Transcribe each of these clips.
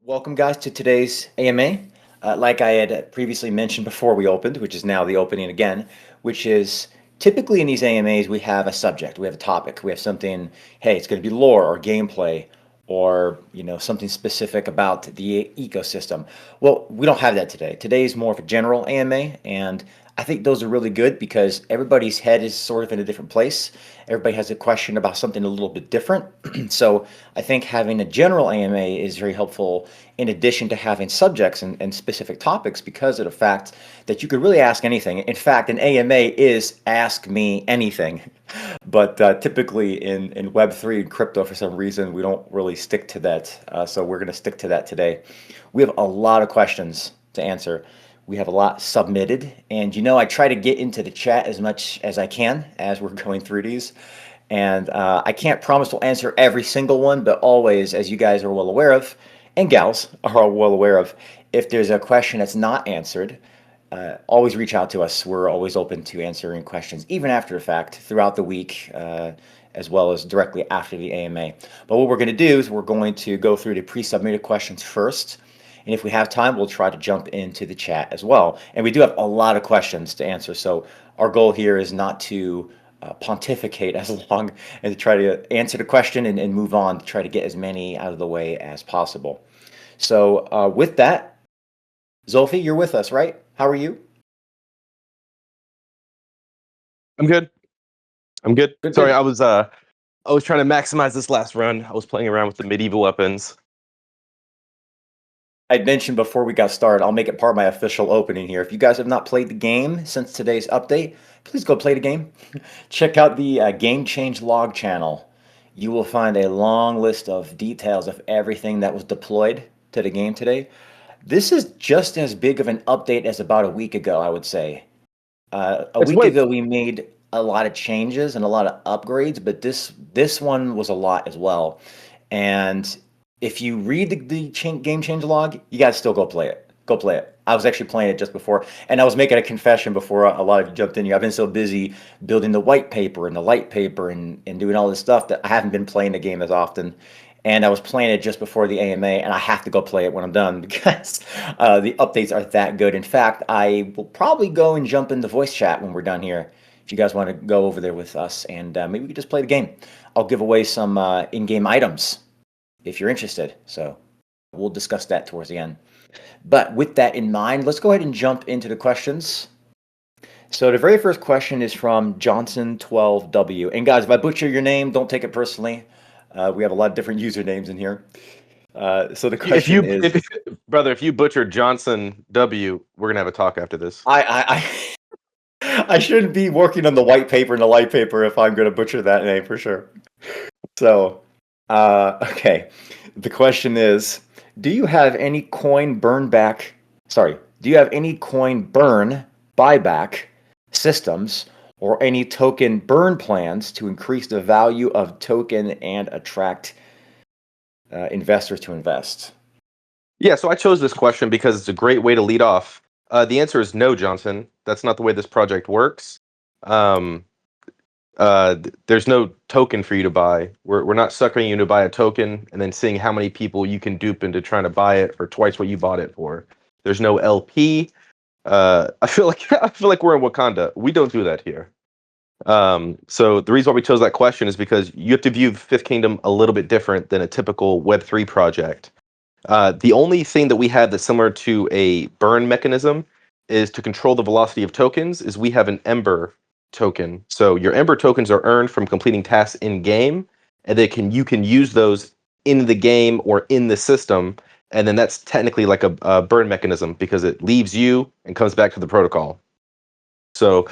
Welcome, guys, to today's AMA. Like I had previously mentioned before we opened, which is now the opening again, which is typically in these AMAs, we have a subject, we have a topic, we have something, hey, it's going to be lore or gameplay or, something specific about the ecosystem. Well, we don't have that today. Today is more of a general AMA, and I think those are really good because everybody's head is sort of in a different place. Everybody has a question about something a little bit different. So I think having a general AMA is very helpful in addition to having subjects and specific topics because of the fact that you could really ask anything. In fact, an AMA is ask me anything. But typically in Web3 and crypto, for some reason, we don't really stick to that. So we're going to stick to that today. We have a lot of questions to answer. We have a lot submitted, and I try to get into the chat as much as I can as we're going through these. And I can't promise we'll answer every single one, but always, as you guys are well aware of, and gals are well aware of, if there's a question that's not answered, always reach out to us. We're always open to answering questions, even after the fact, throughout the week, as well as directly after the AMA. But what we're going to do is we're going to go through the pre-submitted questions first. And if we have time, we'll try to jump into the chat as well. And we do have a lot of questions to answer. So our goal here is not to pontificate as long and to try to answer the question and move on to try to get as many out of the way as possible. So with that, Zulfi, you're with us, right? How are you? I'm good. Good, Sorry, good. I was trying to maximize this last run. I was playing around with the medieval weapons. I mentioned before we got started, I'll make it part of my official opening here. If you guys have not played the game since today's update, please go play the game. Check out the Game Change Log channel. You will find a long list of details of everything that was deployed to the game today. This is just as big of an update as about a week ago, I would say. A It's week wait. ago, we made a lot of changes and a lot of upgrades, but this one was a lot as well. And if you read the game change log, you guys still go play it. Go play it. I was actually playing it just before, and I was making a confession before a lot of you jumped in here. I've been so busy building the white paper and the light paper and doing all this stuff that I haven't been playing the game as often. And I was playing it just before the AMA, and I have to go play it when I'm done because the updates are that good. In fact, I will probably go and jump in the voice chat when we're done here. If you guys want to go over there with us, and maybe we could just play the game. I'll give away some in-game items if you're interested. So we'll discuss that towards the end. But with that in mind, let's go ahead and jump into the questions. So the very first question is from Johnson12W. And guys, if I butcher your name, don't take it personally. We have a lot of different usernames in here. So the question is, Brother, if you butchered Johnson W, we're gonna have a talk after this. I shouldn't be working on the white paper and the light paper if I'm going to butcher that name for sure. So, okay. The question is, do you have any coin burn buyback systems or any token burn plans to increase the value of token and attract investors to invest? Yeah, so I chose this question because it's a great way to lead off. The answer is no, Johnson. That's not the way this project works. There's no token for you to buy. We're not suckering you to buy a token and then seeing how many people you can dupe into trying to buy it for twice what you bought it for. There's no LP. I feel like we're in Wakanda. We don't do that here. So the reason why we chose that question is because you have to view Fifth Kingdom a little bit different than a typical Web3 project. The only thing that we have that's similar to a burn mechanism is to control the velocity of tokens is we have an Ember token. So your Ember tokens are earned from completing tasks in game, and you can use those in the game or in the system, and then that's technically like a burn mechanism because it leaves you and comes back to the protocol. So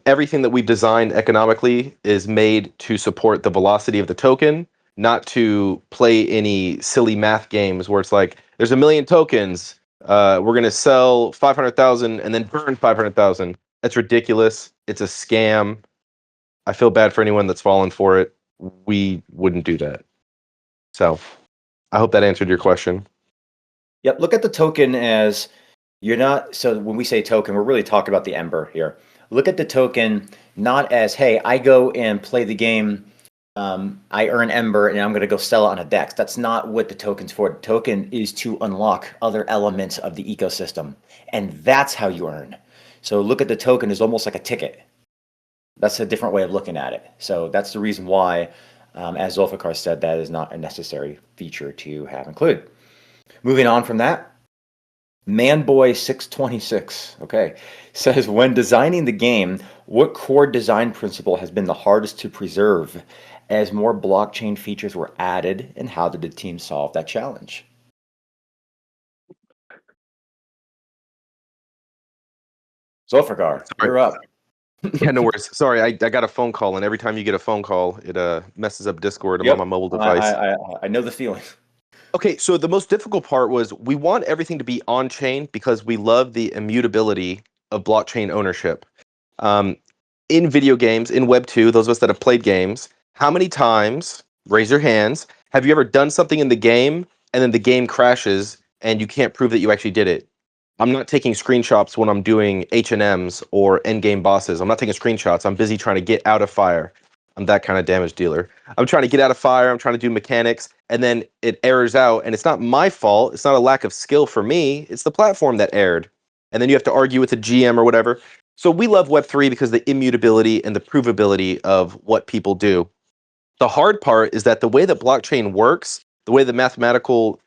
everything that we've designed economically is made to support the velocity of the token, not to play any silly math games where it's like, there's 1 million tokens, we're going to sell 500,000 and then burn 500,000. That's ridiculous. It's a scam. I feel bad for anyone that's fallen for it. We wouldn't do that. So I hope that answered your question. Yep, look at the token as so when we say token, we're really talking about the Ember here. Look at the token not as, hey, I go and play the game I earn Ember and I'm going to go sell it on a DEX. That's not what the token's for. The token is to unlock other elements of the ecosystem, and that's how you earn. So look at the token as almost like a ticket. That's a different way of looking at it. So that's the reason why, as Zulfiqar said, that is not a necessary feature to have included. Moving on from that, Manboy626, okay, says when designing the game, what core design principle has been the hardest to preserve as more blockchain features were added, and how did the team solve that challenge? Zulfiqar, Sorry. you're up. Yeah, no worries. Sorry, I got a phone call, and every time you get a phone call, it messes up Discord. I'm on my Yep, mobile I, device. I, I, I know the feeling. Okay, so the most difficult part was we want everything to be on chain because we love the immutability of blockchain ownership. Um, in video games, in Web 2, those of us that have played games, how many times, raise your hands, have you ever done something in the game and then the game crashes and you can't prove that you actually did it? I'm not taking screenshots when I'm doing H&Ms or endgame bosses. I'm not taking screenshots. I'm busy trying to get out of fire. I'm that kind of damage dealer. I'm trying to get out of fire. I'm trying to do mechanics, and then it errors out. And it's not my fault. It's not a lack of skill for me. It's the platform that erred. And then you have to argue with the GM or whatever. So we love Web3 because of the immutability and the provability of what people do. The hard part is that the way that blockchain works, the way the mathematical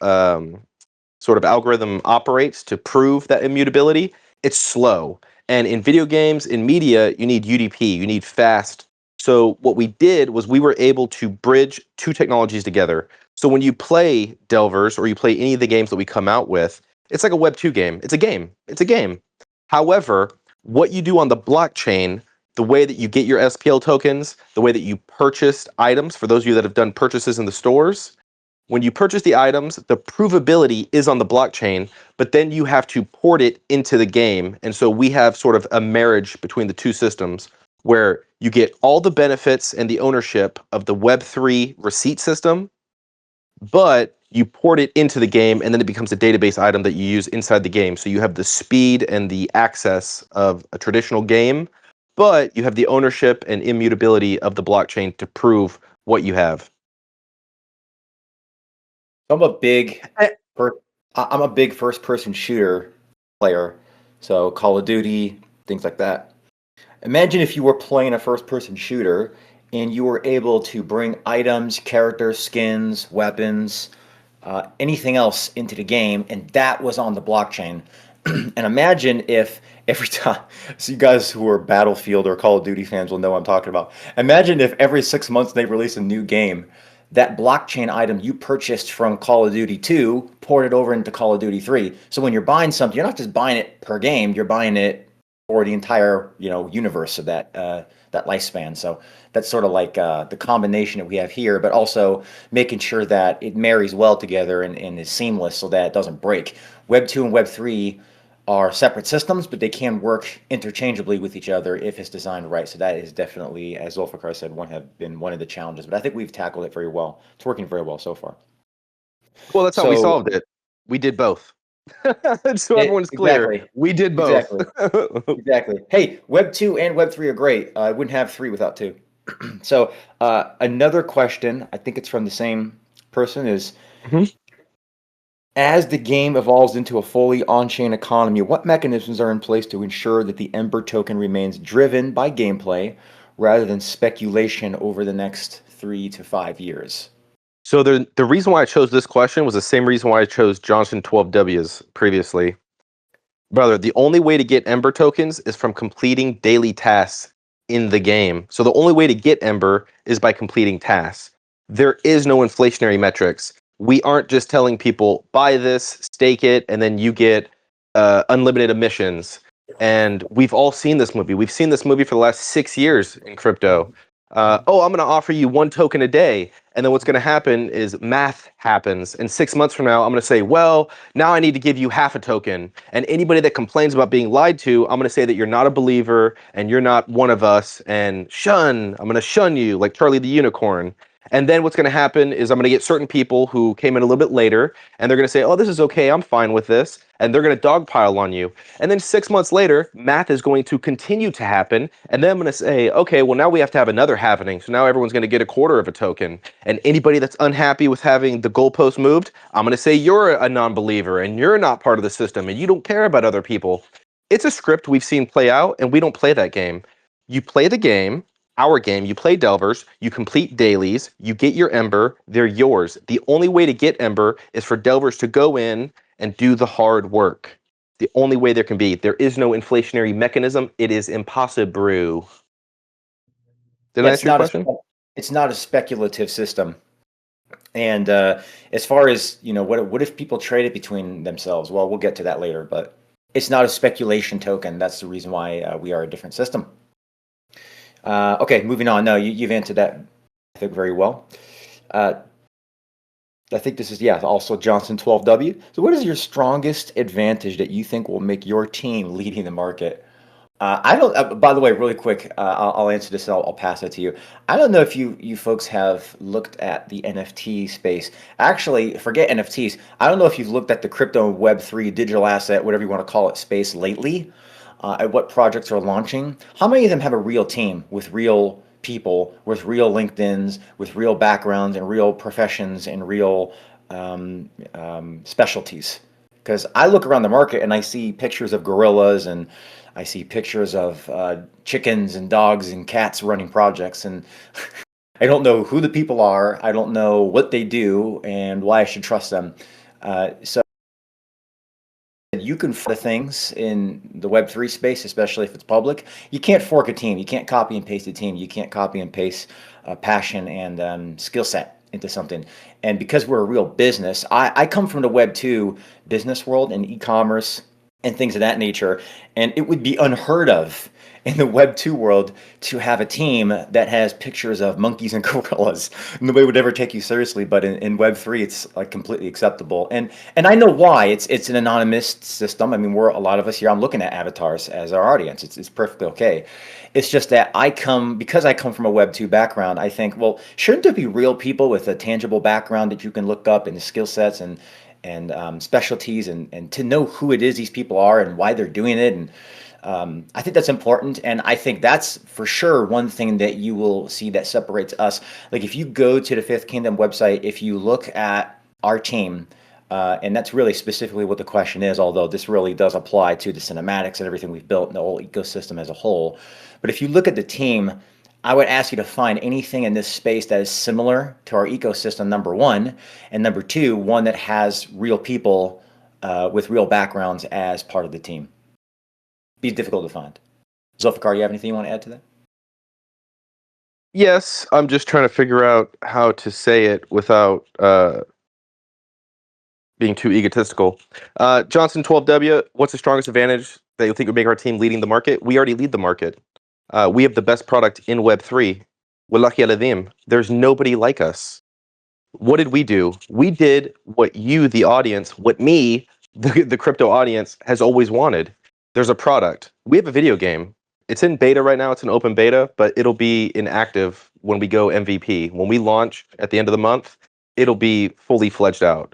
sort of algorithm operates to prove that immutability, it's slow. And in video games, in media, you need UDP, you need fast. So what we did was we were able to bridge two technologies together. So when you play Delvers or you play any of the games that we come out with, it's like a Web 2 game. It's a game. It's a game. However, what you do on the blockchain, the way that you get your SPL tokens, the way that you purchase items, for those of you that have done purchases in the stores, when you purchase the items, the provability is on the blockchain, but then you have to port it into the game. And so we have sort of a marriage between the two systems where you get all the benefits and the ownership of the Web3 receipt system, but you port it into the game and then it becomes a database item that you use inside the game. So you have the speed and the access of a traditional game, but you have the ownership and immutability of the blockchain to prove what you have. I'm a big, per- I'm a big first-person shooter player, so Call of Duty, things like that. Imagine if you were playing a first-person shooter and you were able to bring items, characters, skins, weapons, anything else into the game, and that was on the blockchain. And imagine if every time, so you guys who are Battlefield or Call of Duty fans will know what I'm talking about. Imagine if every 6 months they release a new game, that blockchain item you purchased from Call of Duty 2 ported over into Call of Duty 3. So when you're buying something, you're not just buying it per game, you're buying it for the entire universe of that lifespan. So that's sort of like the combination that we have here, but also making sure that it marries well together and is seamless so that it doesn't break. Web 2 and Web 3 are separate systems, but they can work interchangeably with each other if it's designed right. So that is definitely, as Zulfiqar said, one of the challenges. But I think we've tackled it very well. It's working very well so far. Well, that's how we So solved it. We did both. So it, everyone's clear. exactly, We did both. exactly, exactly. Hey, Web 2 and Web 3 are great. I wouldn't have 3 without 2. So another question, I think it's from the same person, is Mhm. as the game evolves into a fully on-chain economy, what mechanisms are in place to ensure that the Ember token remains driven by gameplay rather than speculation over the next 3 to 5 years? So the reason why I chose this question was the same reason why I chose Johnson 12Ws previously. Brother, the only way to get Ember tokens is from completing daily tasks in the game. So the only way to get Ember is by completing tasks. There is no inflationary metrics. We aren't just telling people buy this, stake it, and then you get unlimited emissions. And we've all seen this movie. We've seen this movie for the last 6 years in crypto. Oh, I'm going to offer you one token a day. And then what's going to happen is math happens. And 6 months from now, I'm going to say, well, now I need to give you half a token. And anybody that complains about being lied to, I'm going to say that you're not a believer and you're not one of us. And I'm going to shun you like Charlie the Unicorn. And then what's going to happen is I'm going to get certain people who came in a little bit later, and they're going to say, oh, this is okay, I'm fine with this. And they're going to dogpile on you. And then 6 months later, math is going to continue to happen. And then I'm going to say, okay, well, now we have to have another happening. So now everyone's going to get a quarter of a token. And anybody that's unhappy with having the goalpost moved, I'm going to say you're a non-believer and you're not part of the system and you don't care about other people. It's a script we've seen play out, and we don't play that game. You play the game, our game, you play Delvers, you complete dailies, you get your Ember, they're yours. The only way to get Ember is for Delvers to go in and do the hard work. The only way there can be. There is no inflationary mechanism. It is impossible. Did Yeah, I answer your question? it's not a speculative system. And as far as, what if people trade it between themselves? Well, we'll get to that later, but it's not a speculation token. That's the reason why we are a different system. Okay, moving on. No, you've answered that, I think, very well. I think this is, also Johnson 12W. So what is your strongest advantage that you think will make your team leading the market? I don't. By the way, really quick, I'll answer this. And I'll pass it to you. I don't know if you folks have looked at the NFT space. Actually, forget NFTs. I don't know if you've looked at the crypto Web3 digital asset, whatever you want to call it, space lately. At what projects are launching. How many of them have a real team with real people, with real LinkedIn's, with real backgrounds and real professions and real specialties? Because I look around the market and I see pictures of gorillas and I see pictures of chickens and dogs and cats running projects, and I don't know who the people are. I don't know what they do and why I should trust them. So you can find the things in the Web3 space, especially if it's public. You can't fork a team. You can't copy and paste a team. You can't copy and paste passion and skill set into something. And because we're a real business, I come from the Web2 business world and e-commerce and things of that nature. And it would be unheard of in the Web2 world to have a team that has pictures of monkeys and gorillas. Nobody would ever take you seriously, but in Web3, it's like completely acceptable. And I know why. It's an anonymous system. I mean, we're a lot of us here. I'm looking at avatars as our audience. It's perfectly okay. It's just that because I come from a Web2 background, I think, well, shouldn't there be real people with a tangible background that you can look up and skill sets and specialties and to know who it is these people are and why they're doing it. And I think that's important. And I think that's for sure one thing that you will see that separates us. Like if you go to the Fifth Kingdom website, if you look at our team, and that's really specifically what the question is, although this really does apply to the cinematics and everything we've built and the whole ecosystem as a whole. But if you look at the team, I would ask you to find anything in this space that is similar to our ecosystem, number one. And number two, one that has real people with real backgrounds as part of the team. Be difficult to find. Zulfiqar, you have anything you want to add to that? Yes, I'm just trying to figure out how to say it without being too egotistical. Johnson 12W, what's the strongest advantage that you think would make our team leading the market? We already lead the market. We have the best product in Web3. Wallahi aladim. There's nobody like us. What did we do? We did what you, the audience, what me, the crypto audience, has always wanted. There's a product. We have a video game. It's in beta right now. It's an open beta, but it'll be inactive when we go MVP. When we launch at the end of the month, it'll be fully fledged out.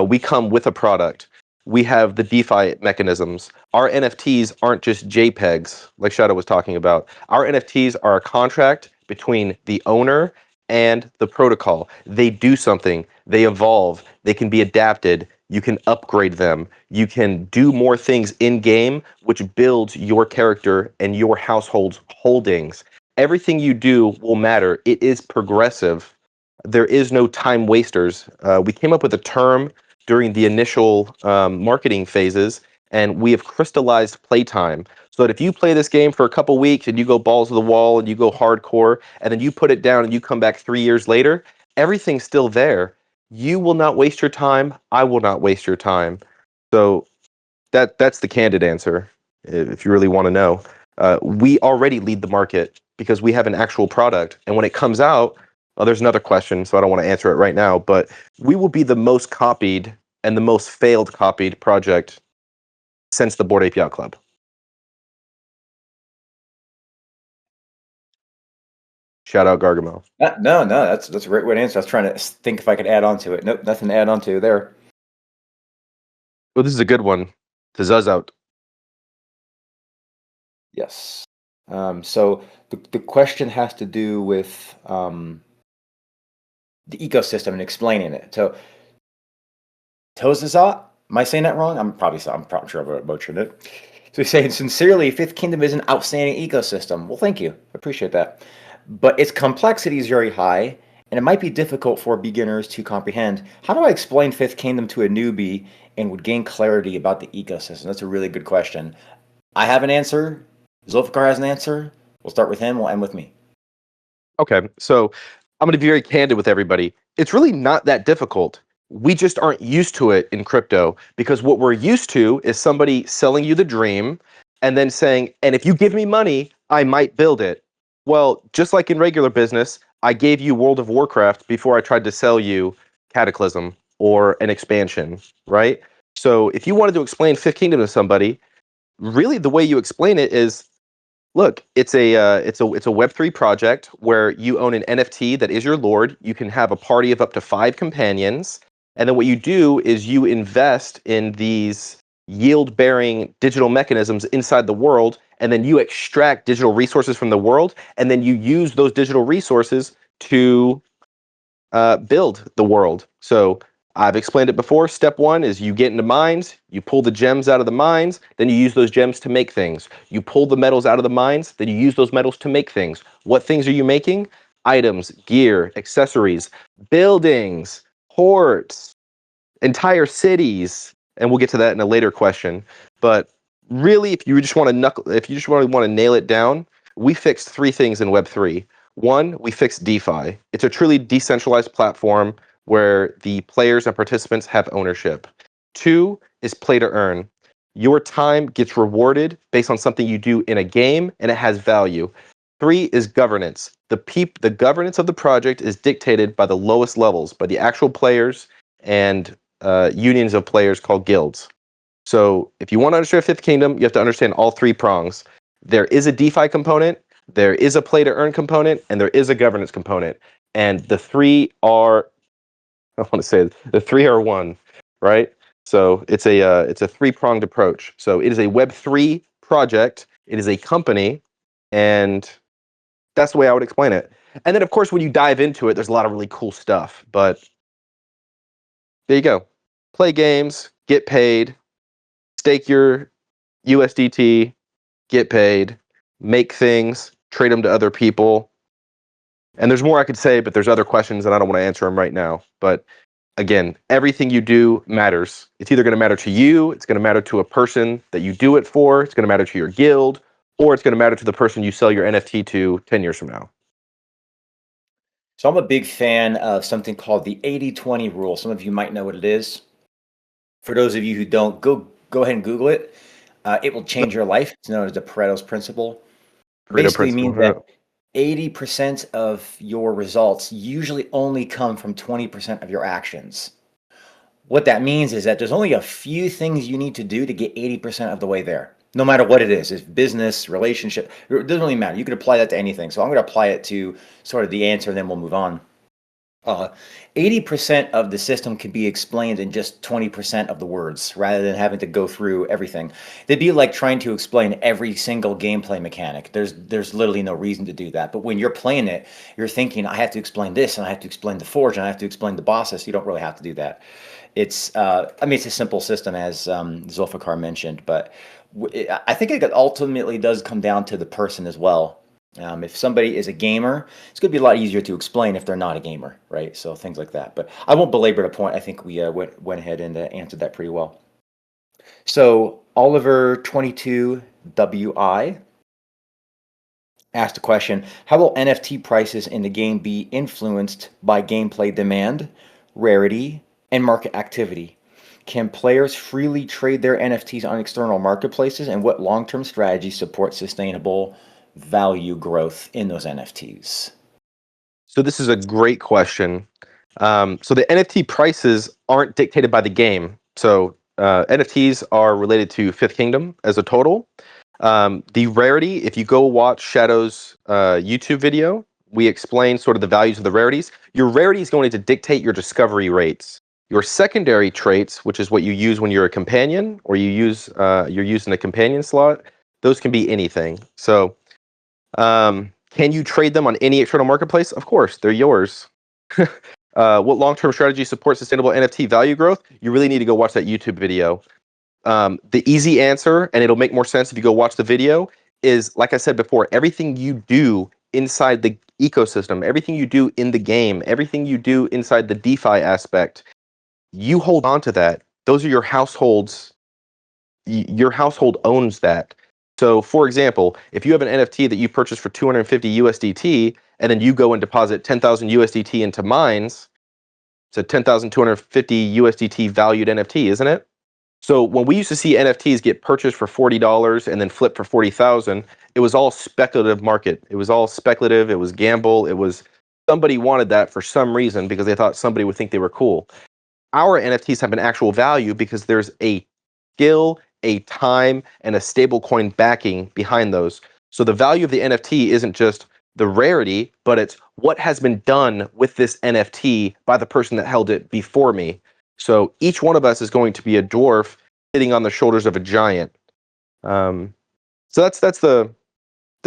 We come with a product. We have the DeFi mechanisms. Our NFTs aren't just JPEGs, like Shadow was talking about. Our NFTs are a contract between the owner and the protocol. They do something. They evolve. They can be adapted. You can upgrade them. You can do more things in game, which builds your character and your household's holdings. Everything you do will matter. It is progressive. There is no time wasters. We came up with a term during the initial marketing phases, and we have crystallized playtime. So that if you play this game for a couple weeks and you go balls to the wall and you go hardcore, and then you put it down and you come back 3 years later, everything's still there. You will not waste your time. I will not waste your time. So that's the candid answer, if you really want to know. We already lead the market because we have an actual product. And when it comes out, well, there's another question, so I don't want to answer it right now, but we will be the most copied and the most failed copied project since the Bored Ape Yacht Club. Shout out Gargamel. No, no, that's a great way to answer. I was trying to think if I could add on to it. Nope, nothing to add on to there. Well, this is a good one. To Zuz out. Yes. So the question has to do with the ecosystem and explaining it. So Tozazat, am I saying that wrong? I'm probably sure I butchered it. So he's saying, sincerely, Fifth Kingdom is an outstanding ecosystem. Well, thank you. I appreciate that. But its complexity is very high, and it might be difficult for beginners to comprehend. How do I explain Fifth Kingdom to a newbie and would gain clarity about the ecosystem? That's a really good question. I have an answer. Zulfiqar has an answer. We'll start with him. We'll end with me. Okay, so I'm going to be very candid with everybody. It's really not that difficult. We just aren't used to it in crypto because what we're used to is somebody selling you the dream and then saying, and if you give me money, I might build it. Well, just like in regular business, I gave you World of Warcraft before I tried to sell you Cataclysm or an expansion, right? So if you wanted to explain Fifth Kingdom to somebody, really the way you explain it is, look, it's a Web3 project where you own an NFT that is your lord. You can have a party of up to 5 companions, and then what you do is you invest in these yield-bearing digital mechanisms inside the world, and then you extract digital resources from the world, and then you use those digital resources to build the world. So I've explained it before. Step one is you get into mines, you pull the gems out of the mines, then you use those gems to make things. You pull the metals out of the mines, then you use those metals to make things. What things are you making? Items, gear, accessories, buildings, ports, entire cities. And we'll get to that in a later question. But really, if you just want to nail it down, we fixed 3 things in Web3. One, we fixed DeFi. It's a truly decentralized platform where the players and participants have ownership. 2 is play to earn. Your time gets rewarded based on something you do in a game, and it has value. 3 is governance. The governance of the project is dictated by the lowest levels, by the actual players and unions of players called guilds. So if you want to understand Fifth Kingdom, you have to understand all 3 prongs. There is a DeFi component, there is a play to earn component, and there is a governance component. And the 3 are, I want to say, the 3 are one, right? So it's a 3-pronged approach. So it is a Web3 project, it is a company, and that's the way I would explain it. And then, of course, when you dive into it, there's a lot of really cool stuff. But there you go. Play games, get paid, stake your USDT, get paid, make things, trade them to other people. And there's more I could say, but there's other questions and I don't want to answer them right now. But again, everything you do matters. It's either going to matter to you, it's going to matter to a person that you do it for, it's going to matter to your guild, or it's going to matter to the person you sell your NFT to 10 years from now. So I'm a big fan of something called the 80-20 rule. Some of you might know what it is. For those of you who don't, go ahead and Google it. It will change your life. It's known as the Pareto's principle. Pareto Basically principle. means that 80% of your results usually only come from 20% of your actions. What that means is that there's only a few things you need to do to get 80% of the way there. No matter what it is, it's business, relationship, it doesn't really matter. You could apply that to anything. So I'm going to apply it to sort of the answer, and then we'll move on. 80% of the system can be explained in just 20% of the words rather than having to go through everything. It'd be like trying to explain every single gameplay mechanic. There's literally no reason to do that. But when you're playing it, you're thinking, I have to explain this, and I have to explain the forge, and I have to explain the bosses. You don't really have to do that. It's it's a simple system, as Zulfiqar mentioned, but I think it ultimately does come down to the person as well. If somebody is a gamer, it's going to be a lot easier to explain if they're not a gamer, right? So things like that. But I won't belabor the point. I think we went ahead and answered that pretty well. So Oliver22WI asked a question: how will NFT prices in the game be influenced by gameplay demand, rarity, and market activity? Can players freely trade their NFTs on external marketplaces, and what long-term strategies support sustainable value growth in those NFTs? So this is a great question. So the NFT prices aren't dictated by the game. So NFTs are related to Fifth Kingdom as a total. The rarity, if you go watch Shadow's YouTube video, we explain sort of the values of the rarities. Your rarity is going to dictate your discovery rates. Your secondary traits, which is what you use when you're a companion or you're using a companion slot, those can be anything. So, can you trade them on any external marketplace? Of course, they're yours. What long-term strategy supports sustainable NFT value growth? You really need to go watch that YouTube video. The easy answer, and it'll make more sense if you go watch the video, is like I said before, everything you do inside the ecosystem, everything you do in the game, everything you do inside the DeFi aspect, you hold on to that. Those are your households. Your household owns that. So, for example, if you have an NFT that you purchase for 250 USDT, and then you go and deposit 10,000 USDT into mines, it's a 10,250 USDT valued NFT, isn't it? So when we used to see NFTs get purchased for $40 and then flipped for 40,000, it was all speculative market. It was all speculative. It was gamble. It was somebody wanted that for some reason because they thought somebody would think they were cool. Our NFTs have an actual value because there's a skill, a time, and a stable coin backing behind those. So the value of the NFT isn't just the rarity, but it's what has been done with this NFT by the person that held it before me. So each one of us is going to be a dwarf sitting on the shoulders of a giant. So that's the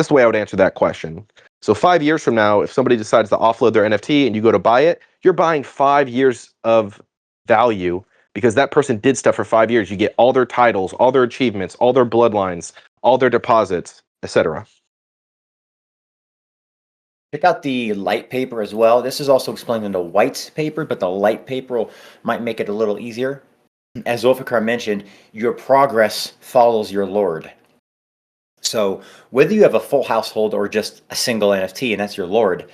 way I would answer that question. So 5 years from now, if somebody decides to offload their NFT and you go to buy it, you're buying 5 years of value because that person did stuff for 5 years. You get all their titles, all their achievements, all their bloodlines, all their deposits, etc. Check out the light paper as well. This is also explained in the white paper, but the light paper might make it a little easier. As Zulfiqar mentioned, your progress follows your lord. So whether you have a full household or just a single NFT, and that's your lord,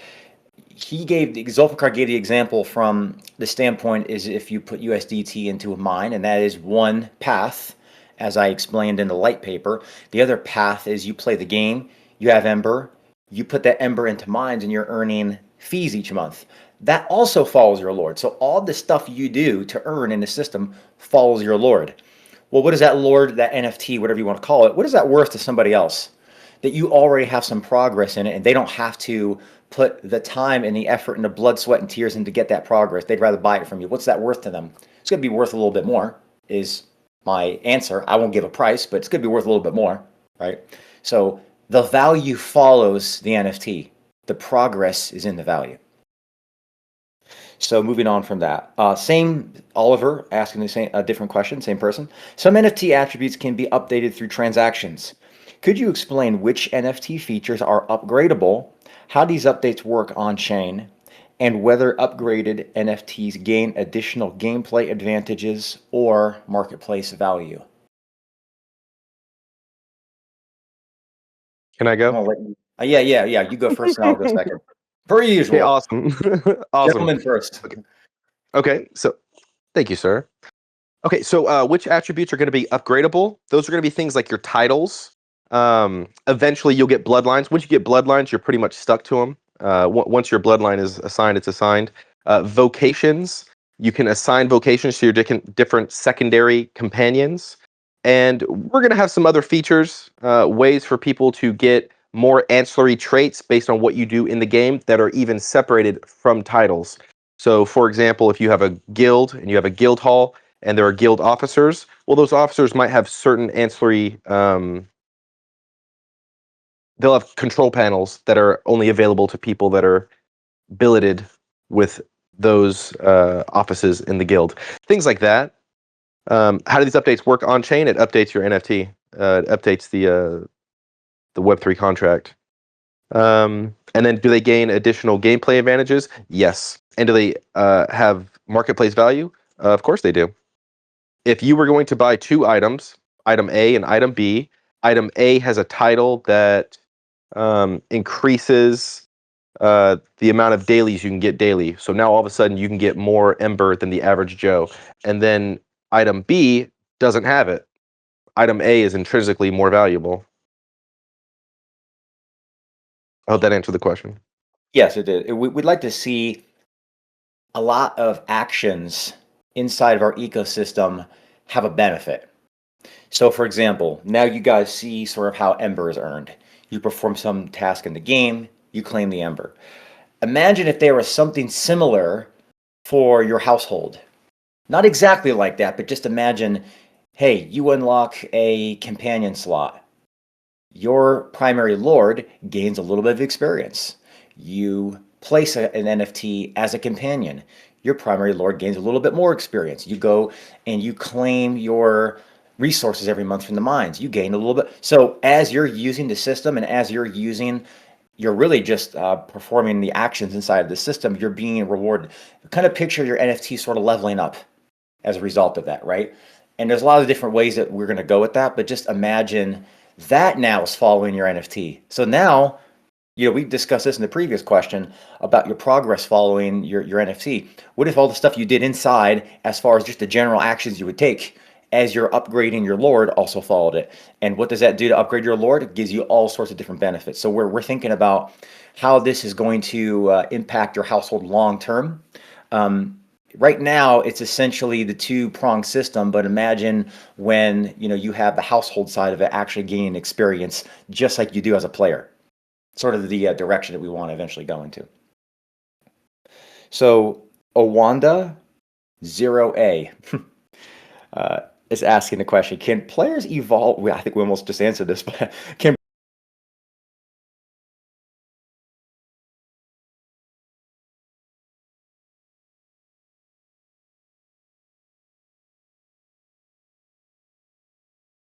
Zulfiqar gave the example from the standpoint is if you put USDT into a mine, and that is one path, as I explained in the light paper. The other path is you play the game, you have Ember, you put that Ember into mines, and you're earning fees each month. That also follows your lord. So all the stuff you do to earn in the system follows your lord. Well, what is that lord, that NFT, whatever you want to call it, what is that worth to somebody else? That you already have some progress in it, and they don't have to put the time and the effort and the blood, sweat, and tears in to get that progress. They'd rather buy it from you. What's that worth to them? It's going to be worth a little bit more, is my answer. I won't give a price, but it's going to be worth a little bit more, right? So the value follows the NFT. The progress is in the value. So moving on from that, same Oliver asking the same different question, same person. Some NFT attributes can be updated through transactions. Could you explain which NFT features are upgradable, how these updates work on chain, and whether upgraded NFTs gain additional gameplay advantages or marketplace value? Can I I'm go? gonna let you. Yeah. You go first, and I'll go second. Per Okay, usual, awesome. Awesome. gentlemen first. Okay, so thank you, sir. Okay, so which attributes are going to be upgradable? Those are going to be things like your titles. Eventually, you'll get bloodlines. Once you get bloodlines, you're pretty much stuck to them. Once your bloodline is assigned, it's assigned. Vocations, you can assign vocations to your different secondary companions. And we're going to have some other features, ways for people to get more ancillary traits based on what you do in the game that are even separated from titles. So, for example, if you have a guild and you have a guild hall, and there are guild officers, well, those officers might have certain ancillary, they'll have control panels that are only available to people that are billeted with those offices in the guild. Things like that. How do these updates work on chain? It updates your NFT. It updates the Web3 contract. And then do they gain additional gameplay advantages? Yes. And do they have marketplace value? Of course they do. If you were going to buy two items, item A and item B, item A has a title that increases the amount of dailies you can get daily. So now all of a sudden you can get more Ember than the average Joe. And then item B doesn't have it. Item A is intrinsically more valuable. I hope that answered the question. Yes, it did. We'd like to see a lot of actions inside of our ecosystem have a benefit. So for example, now you guys see sort of how Ember is earned. You perform some task in the game, you claim the Ember. Imagine if there was something similar for your household. Not exactly like that, but just imagine, hey, you unlock a companion slot. Your primary lord gains a little bit of experience. You place an NFT as a companion. Your primary lord gains a little bit more experience. You go and you claim your resources every month from the mines. You gain a little bit. So as you're using the system and as you're really just performing the actions inside of the system, you're being rewarded. Kind of picture your NFT sort of leveling up as a result of that, right? And there's a lot of different ways that we're going to go with that, but just imagine that now is following your NFT. So now, we discussed this in the previous question about your progress following your NFT. What if all the stuff you did inside, as far as just the general actions you would take as you're upgrading your lord, also followed it? And what does that do to upgrade your lord? It gives you all sorts of different benefits. So we're thinking about how this is going to impact your household long term. Right now, it's essentially the two-pronged system, but imagine when you have the household side of it actually gaining experience, just like you do as a player. Sort of the direction that we want to eventually go into. So Owanda 0A is asking the question: can players evolve? I think we almost just answered this, but can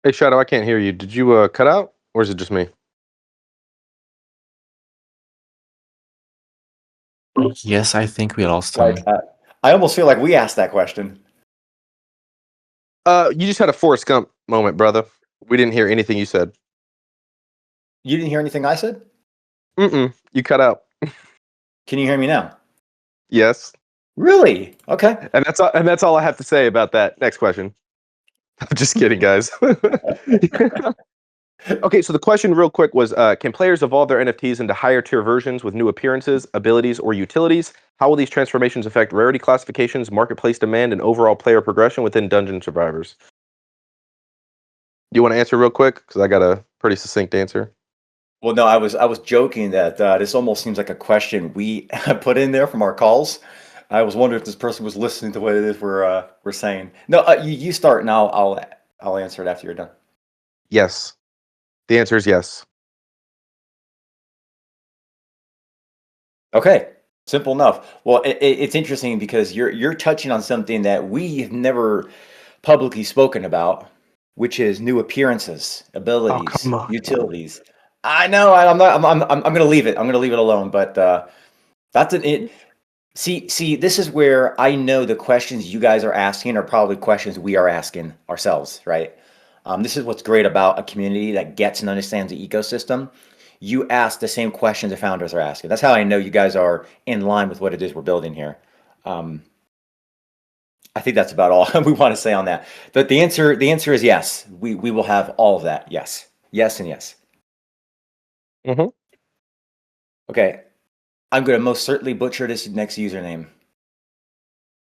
Hey, Shadow, I can't hear you. Did you cut out, or is it just me? Yes, I think we lost him. like I almost feel like we asked that question. You just had a Forrest Gump moment, brother. We didn't hear anything you said. You didn't hear anything I said? You cut out. Can you hear me now? Yes. Really? Okay. And that's all I have to say about that. Next question. I'm just kidding, guys. Okay, so the question real quick was, can players evolve their NFTs into higher tier versions with new appearances, abilities, or utilities? How will these transformations affect rarity classifications, marketplace demand, and overall player progression within Dungeon Survivors? You want to answer real quick? Because I got a pretty succinct answer. Well, no, I was joking that this almost seems like a question we put in there from our calls. I was wondering if this person was listening to what it is we're saying. No, you start, and I'll answer it after you're done. Yes. The answer is yes. Okay, simple enough. Well, it's interesting because you're touching on something that we've never publicly spoken about, which is new appearances, Oh, abilities, come on. utilities. I know I'm not. I'm going to leave it. I'm going to leave it alone. But that's it. See, this is where I know the questions you guys are asking are probably questions we are asking ourselves, right? This is what's great about a community that gets and understands the ecosystem. You ask the same questions the founders are asking. That's how I know you guys are in line with what it is we're building here. I think that's about all we want to say on that. But the answer is yes. We will have all of that. Yes, yes, and yes. Mm-hmm. Okay, I'm going to most certainly butcher this next username.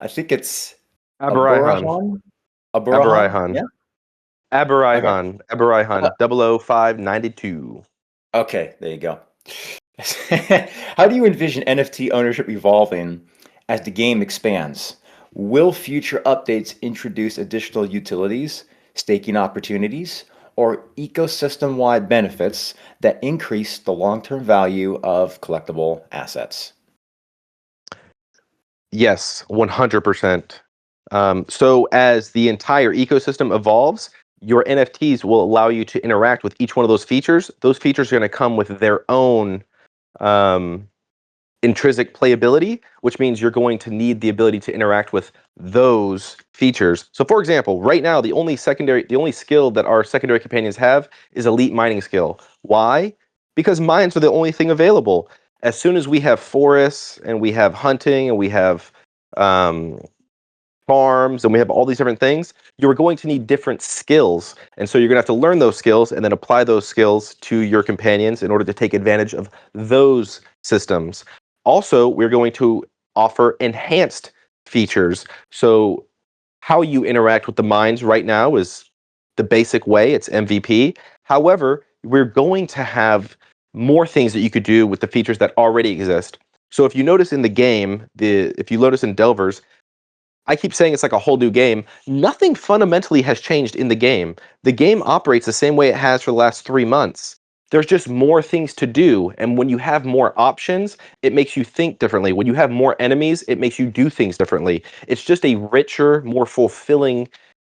I think it's Abarihan. Aburahan. Aburahan. Abarihan. Yeah. Okay. Abarihan. Abarihan. 00592. Okay. There you go. How do you envision NFT ownership evolving as the game expands? Will future updates introduce additional utilities, staking opportunities, or ecosystem-wide benefits that increase the long-term value of collectible assets? Yes, 100%. So as the entire ecosystem evolves, your NFTs will allow you to interact with each one of those features. Those features are going to come with their own um, intrinsic playability, which means you're going to need the ability to interact with those features. So for example, right now, the only skill that our secondary companions have is elite mining skill. Why? Because mines are the only thing available. As soon as we have forests and we have hunting and we have um, farms and we have all these different things, you're going to need different skills. And so you're going to have to learn those skills and then apply those skills to your companions in order to take advantage of those systems. Also, we're going to offer enhanced features. So how you interact with the mines right now is the basic way, it's MVP. However, we're going to have more things that you could do with the features that already exist. So if you notice in the game, if you notice in Delvers, I keep saying it's like a whole new game. Nothing fundamentally has changed in the game. The game operates the same way it has for the last 3 months. There's just more things to do. And when you have more options, it makes you think differently. When you have more enemies, it makes you do things differently. It's just a richer, more fulfilling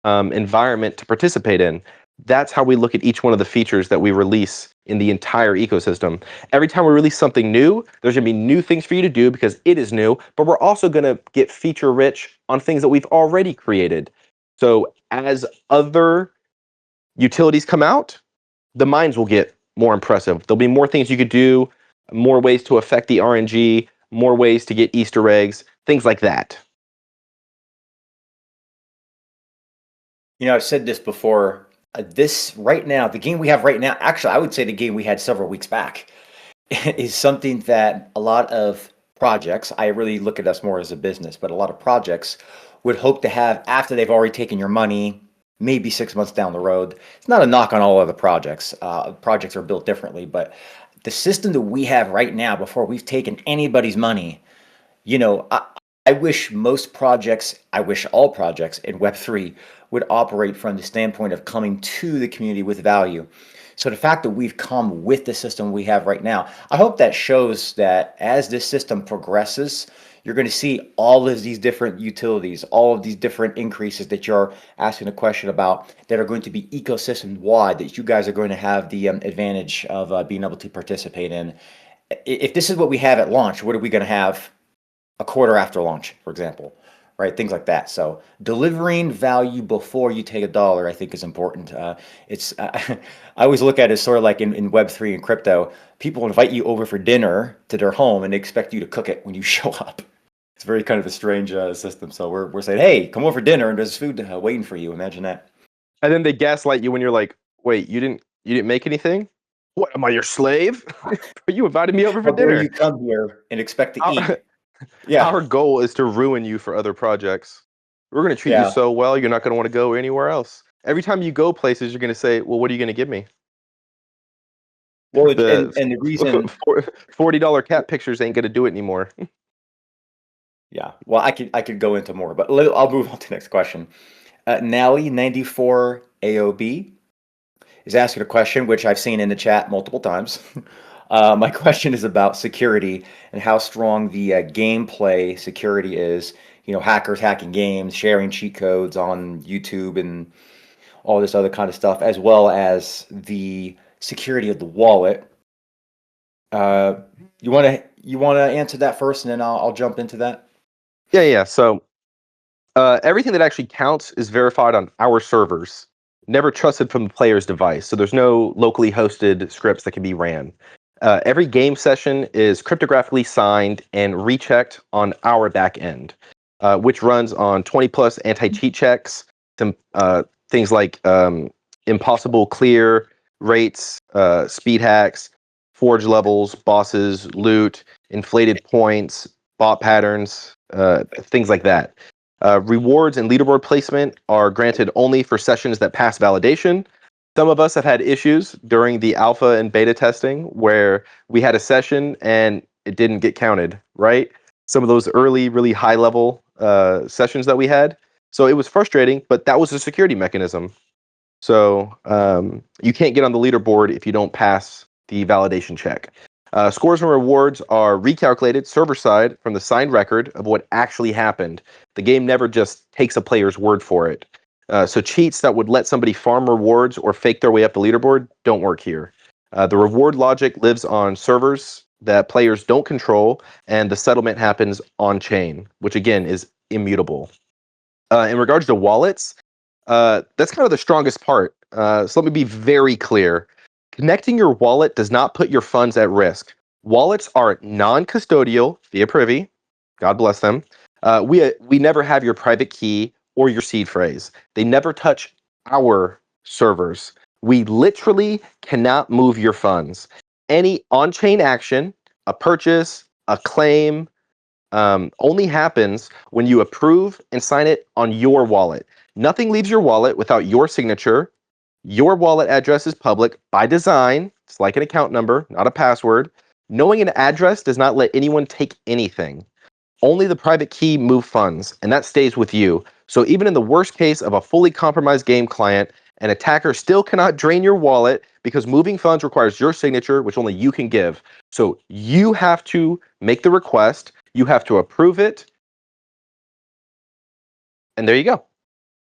environment to participate in. That's how we look at each one of the features that we release in the entire ecosystem. Every time we release something new, there's going to be new things for you to do because it is new, but we're also going to get feature rich on things that we've already created. So as other utilities come out, the mines will get more impressive. There'll be more things you could do, more ways to affect the RNG, more ways to get Easter eggs, things like that. I've said this before. This right now, the game we have right now, actually, I would say the game we had several weeks back is something that a lot of projects, I really look at us more as a business, but a lot of projects would hope to have after they've already taken your money, maybe 6 months down the road. It's not a knock on all other projects. Projects are built differently, but the system that we have right now, before we've taken anybody's money, I wish I wish all projects in Web3 would operate from the standpoint of coming to the community with value. So the fact that we've come with the system we have right now, I hope that shows that as this system progresses, you're going to see all of these different utilities, all of these different increases that you're asking a question about that are going to be ecosystem wide, that you guys are going to have the advantage of being able to participate in. If this is what we have at launch, what are we going to have a quarter after launch, for example, right? Things like that. So delivering value before you take a dollar, I think, is important. It's I always look at it sort of like in Web3 and crypto. People invite you over for dinner to their home and they expect you to cook it when you show up. It's very kind of a strange system. So we're saying, hey, come over for dinner and there's food waiting for you. Imagine that. And then they gaslight you when you're like, wait, you didn't make anything? What, am I your slave? You invited me over for How dare dinner. you come here and expect to eat? Our, Yeah, our goal is to ruin you for other projects. We're going to treat you yeah. so well, you're not going to want to go anywhere else. Every time you go places, you're going to say, well, what are you going to give me? Well, The and the reason, $40 cat pictures ain't going to do it anymore. yeah. Well, I could go into more, but I'll move on to the next question. Nally94 AOB is asking a question which I've seen in the chat multiple times. My question is about security and how strong the gameplay security is. Hackers hacking games, sharing cheat codes on YouTube, and all this other kind of stuff, as well as the security of the wallet. Uh, you want to answer that first, and then I'll jump into that. Yeah. So everything that actually counts is verified on our servers, never trusted from the player's device. So there's no locally hosted scripts that can be ran. Every game session is cryptographically signed and rechecked on our back end, which runs on 20 plus anti-cheat checks, some things like impossible clear rates, speed hacks, forge levels, bosses, loot, inflated points, bot patterns, things like that. Rewards and leaderboard placement are granted only for sessions that pass validation. Some of us have had issues during the alpha and beta testing where we had a session and it didn't get counted, right? Some of those early, really high level sessions that we had. So it was frustrating, but that was a security mechanism. So you can't get on the leaderboard if you don't pass the validation check. Scores and rewards are recalculated server side from the signed record of what actually happened. The game never just takes a player's word for it. So cheats that would let somebody farm rewards or fake their way up the leaderboard don't work here. The reward logic lives on servers that players don't control, and the settlement happens on chain, which again is immutable. In regards to wallets, that's kind of the strongest part. So let me be very clear. Connecting your wallet does not put your funds at risk. Wallets are non-custodial via Privy. God bless them. We never have your private key or your seed phrase. They never touch our servers. We literally cannot move your funds. Any on-chain action, a purchase, a claim, only happens when you approve and sign it on your wallet. Nothing leaves your wallet without your signature Your wallet address is public by design. It's like an account number, not a password. Knowing an address does not let anyone take anything. Only the private key move funds, and that stays with you. So even in the worst case of a fully compromised game client, an attacker still cannot drain your wallet because moving funds requires your signature, which only you can give. So you have to make the request, you have to approve it, and there you go.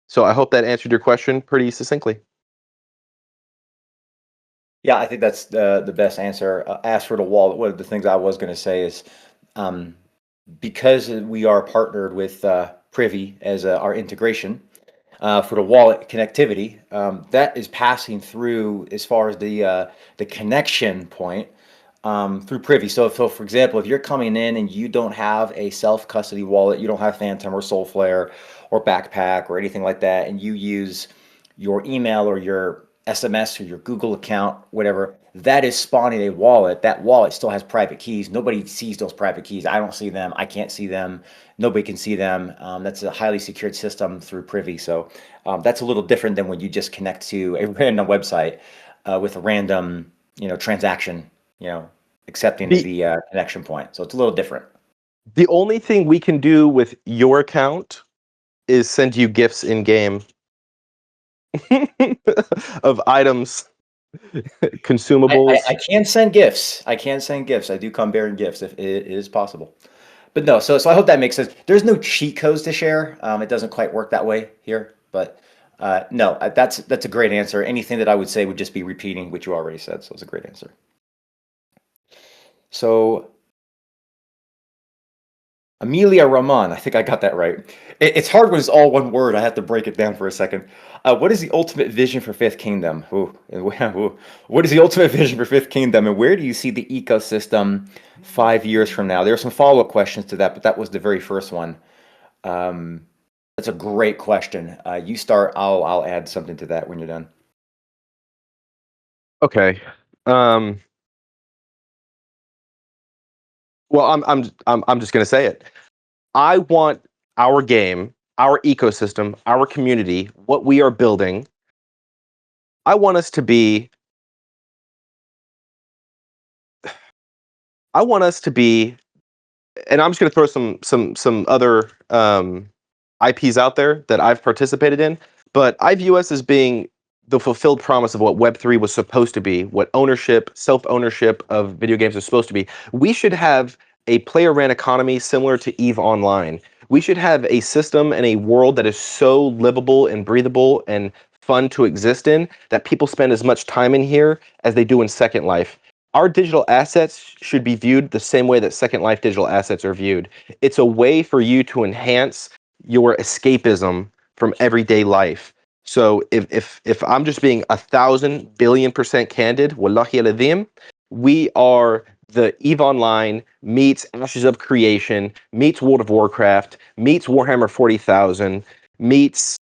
So I hope that answered your question pretty succinctly. Yeah, I think that's the best answer. As for the wallet, one of the things I was going to say is, um, because we are partnered with Privy as our integration for the wallet connectivity, that is passing through as far as the connection point through Privy. So for example, if you're coming in and you don't have a self custody wallet, you don't have Phantom or Soulflare or Backpack or anything like that, and you use your email or your SMS or your Google account, whatever, that is spawning a wallet. That wallet still has private keys. Nobody sees those private keys. I don't see them. I can't see them. Nobody can see them. That's a highly secured system through Privy. So that's a little different than when you just connect to a random website with a random, transaction, accepting The the connection point. So it's a little different. the only thing we can do with your account is send you gifts in game of items, I consumables. can send gifts. I can send gifts. I do come bearing gifts if it is possible. But no, so I hope that makes sense. There's no cheat codes to share. It doesn't quite work that way here, but no, that's a great answer. Anything that I would say would just be repeating what you already said. So it's a great answer. So Amelia Rahman, I think I got that right. It's hard when it's all one word. I have to break it down for a second. What is the ultimate vision for Fifth Kingdom? What is the ultimate vision for Fifth Kingdom, and where do you see the ecosystem 5 years from now? There are some follow-up questions to that, but that was the very first one. Um, that's a great question. You start. I'll add something to that when you're done. Okay. Well, I'm just gonna say it. I want our game, our ecosystem, our community, what we are building. I want us to be. I want us to be, and I'm just gonna throw some other IPs out there that I've participated in, but I view us as being the fulfilled promise of what Web3 was supposed to be, what ownership, self-ownership of video games is supposed to be. We should have a player-ran economy similar to EVE Online. We should have a system and a world that is so livable and breathable and fun to exist in that people spend as much time in here as they do in Second Life. Our digital assets should be viewed the same way that Second Life digital assets are viewed. It's a way for you to enhance your escapism from everyday life. So if I'm just being 1,000,000,000,000% candid, wallahi al-azim, we are the EVE Online meets Ashes of Creation, meets World of Warcraft, meets Warhammer 40,000, meets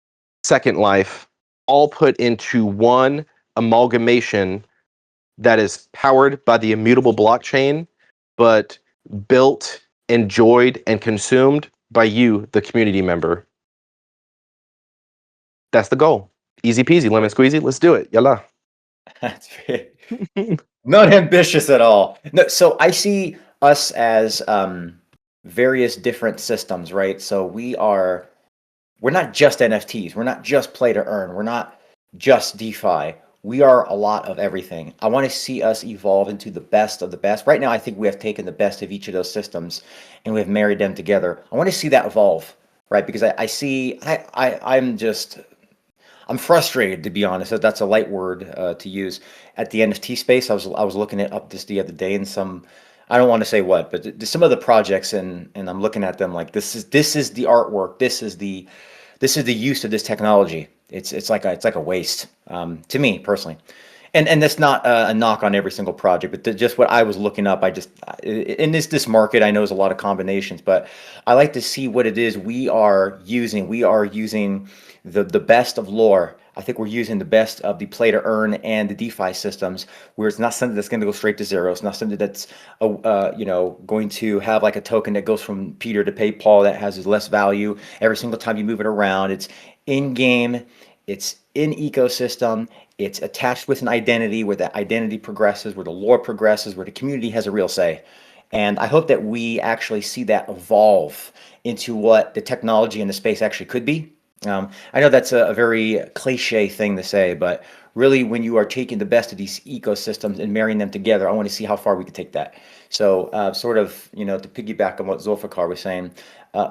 Second Life, all put into one amalgamation that is powered by the immutable blockchain, but built, enjoyed, and consumed by you, the community member. That's the goal. Easy peasy, lemon squeezy. Let's do it. Yalla. That's not ambitious at all. No, so I see us as various different systems, right? So we're not just NFTs. We're not just play to earn. We're not just DeFi. We are a lot of everything. I want to see us evolve into the best of the best. Right now, I think we have taken the best of each of those systems and we have married them together. I want to see that evolve, right? Because I'm frustrated, to be honest. That's a light word to use. At the NFT space, I was looking it up this the other day, and I don't want to say what, but some of the projects, and I'm looking at them like this is the artwork. This is the use of this technology. It's like a waste to me personally, and that's not a knock on every single project, but just what I was looking up. In this market, I know there's a lot of combinations, but I like to see what it is we are using. We are using the best of lore. I think we're using the best of the play to earn and the DeFi systems, where it's not something that's going to go straight to zero. It's not something that's going to have like a token that goes from Peter to PayPal that has less value every single time you move it around. It's in game. It's in ecosystem. It's attached with an identity where that identity progresses, where the lore progresses, where the community has a real say. And I hope that we actually see that evolve into what the technology in the space actually could be. I know that's a very cliche thing to say, but really, when you are taking the best of these ecosystems and marrying them together, I want to see how far we can take that. So, sort of, to piggyback on what Zulfiqar was saying,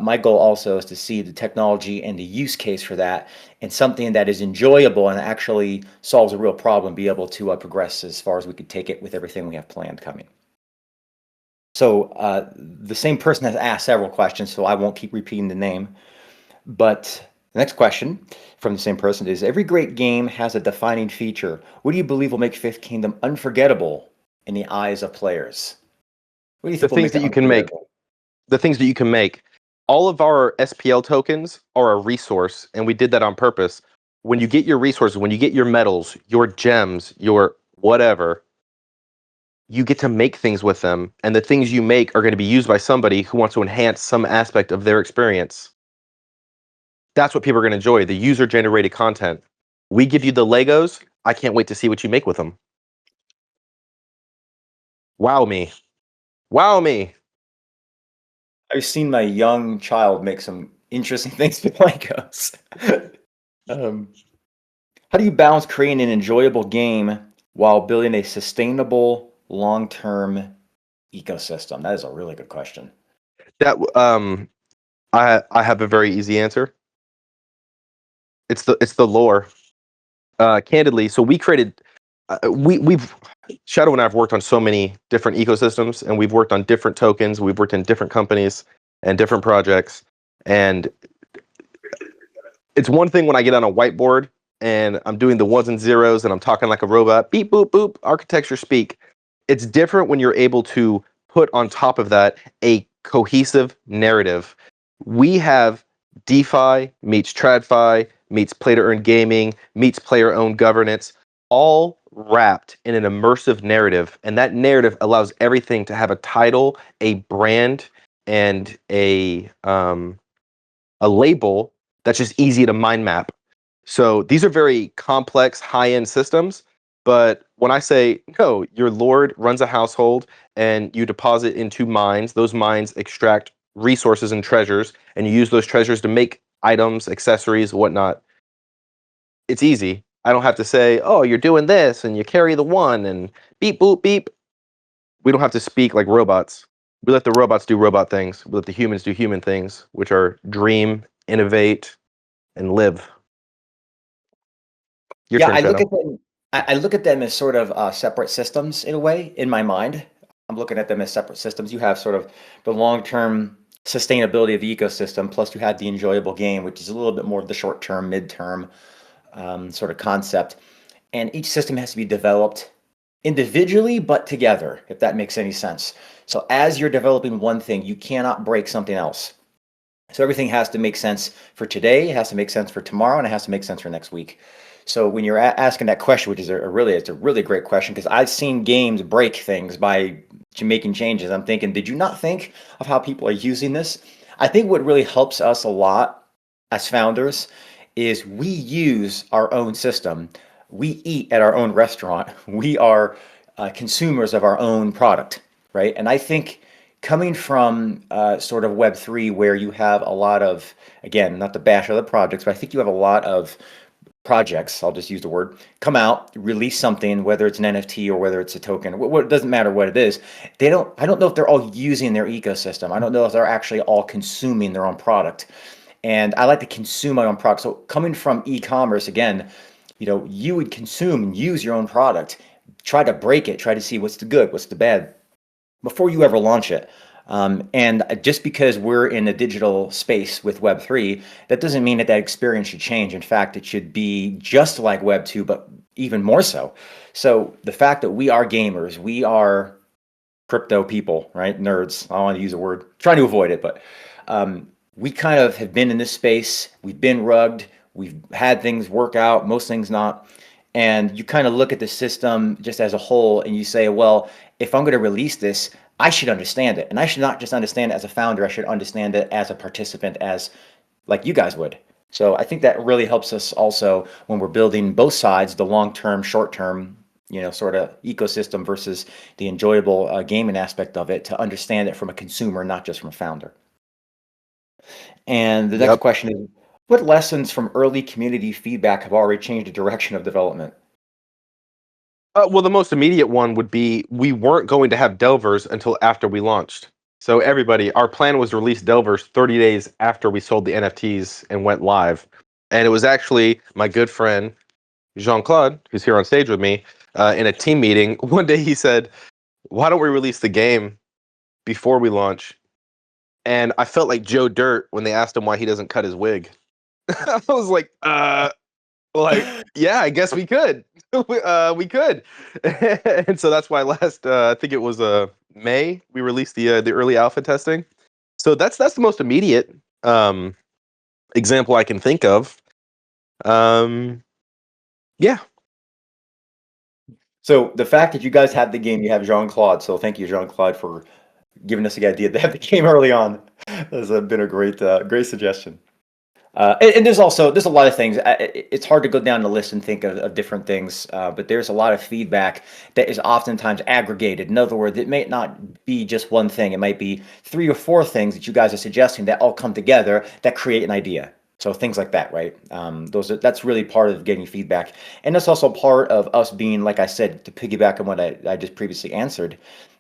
my goal also is to see the technology and the use case for that and something that is enjoyable and actually solves a real problem, be able to progress as far as we could take it with everything we have planned coming. So, the same person has asked several questions, so I won't keep repeating the name. But the next question from the same person is, every great game has a defining feature. What do you believe will make Fifth Kingdom unforgettable in the eyes of players? What do you The think will things make that it you can make, unforgettable? the things that you can make. All of our SPL tokens are a resource, and we did that on purpose. When you get your resources, when you get your metals, your gems, your whatever, you get to make things with them, and the things you make are going to be used by somebody who wants to enhance some aspect of their experience. That's what people are going to enjoy, the user generated content. We give you the Legos. I can't wait to see what you make with them. Wow me. Wow me. I've seen my young child make some interesting things with Legos. um, how do you balance creating an enjoyable game while building a sustainable long-term ecosystem? That is a really good question. That I have a very easy answer. It's the lore. Candidly, so we created we've Shadow and I have worked on so many different ecosystems, and we've worked on different tokens. We've worked in different companies and different projects, and it's one thing when I get on a whiteboard and I'm doing the ones and zeros and I'm talking like a robot, beep boop boop, architecture speak. It's different when you're able to put on top of that a cohesive narrative. We have DeFi meets TradFi meets play to earn gaming meets player owned governance, all wrapped in an immersive narrative, and that narrative allows everything to have a title, a brand, and a label that's just easy to mind map. So these are very complex, high-end systems. But when I say, no, your lord runs a household and you deposit into mines, those mines extract resources and treasures, and you use those treasures to make items, accessories, whatnot. It's easy. I don't have to say, oh, you're doing this, and you carry the one, and beep, boop, beep. We don't have to speak like robots. We let the robots do robot things. We let the humans do human things, which are dream, innovate, and live. Your Yeah, turn, I look Shadow. at them. I look at them as sort of separate systems in a way. In my mind, I'm looking at them as separate systems. You have sort of the long-term sustainability of the ecosystem, plus you have the enjoyable game, which is a little bit more of the short-term, mid-term sort of concept. And each system has to be developed individually, but together, if that makes any sense. So as you're developing one thing, you cannot break something else. So everything has to make sense for today, it has to make sense for tomorrow, and it has to make sense for next week. So when you're asking that question, which is it's a really great question, because I've seen games break things by making changes. I'm thinking, did you not think of how people are using this? I think what really helps us a lot as founders is we use our own system. We eat at our own restaurant. We are consumers of our own product, right? And I think coming from sort of Web3, where you have a lot of, again, not to bash other projects, but I think you have a lot of projects, I'll just use the word, come out, release something, whether it's an NFT or whether it's a token, it doesn't matter what it is. I don't know if they're all using their ecosystem. I don't know if they're actually all consuming their own product. And I like to consume my own product. So coming from e-commerce, again, you would consume and use your own product, try to break it, try to see what's the good, what's the bad, before you ever launch it. And just because we're in a digital space with Web3, that doesn't mean that experience should change. In fact, it should be just like Web2, but even more so. So the fact that we are gamers, we are crypto people, right? Nerds. I don't want to use a word, trying to avoid it, but we kind of have been in this space. We've been rugged. We've had things work out, most things not. And you kind of look at the system just as a whole and you say, well, if I'm going to release this, I should understand it. And I should not just understand it as a founder, I should understand it as a participant, as like you guys would. So I think that really helps us also when we're building both sides, the long-term, short-term, sort of ecosystem versus the enjoyable gaming aspect of it, to understand it from a consumer, not just from a founder. And the next Yep. question is, what lessons from early community feedback have already changed the direction of development? Well, the most immediate one would be we weren't going to have Delvers until after we launched. So everybody, our plan was to release Delvers 30 days after we sold the NFTs and went live. And it was actually my good friend Jean-Claude, who's here on stage with me, in a team meeting. One day he said, "Why don't we release the game before we launch?" And I felt like Joe Dirt when they asked him why he doesn't cut his wig. I was like, yeah, I guess we could. We could. And so that's why last I think it was May we released the early alpha testing. So that's the most immediate example I can think of. Yeah. So the fact that you guys have the game, you have Jean-Claude. So thank you, Jean-Claude, for giving us the idea to have the game early on. That's been a great suggestion. And there's a lot of things. It's hard to go down the list and think of different things, but there's a lot of feedback that is oftentimes aggregated. In other words, it may not be just one thing. It might be 3 or 4 things that you guys are suggesting that all come together that create an idea. So things like that, right? That's really part of getting feedback, and that's also part of us being, like I said, to piggyback on what I just previously answered,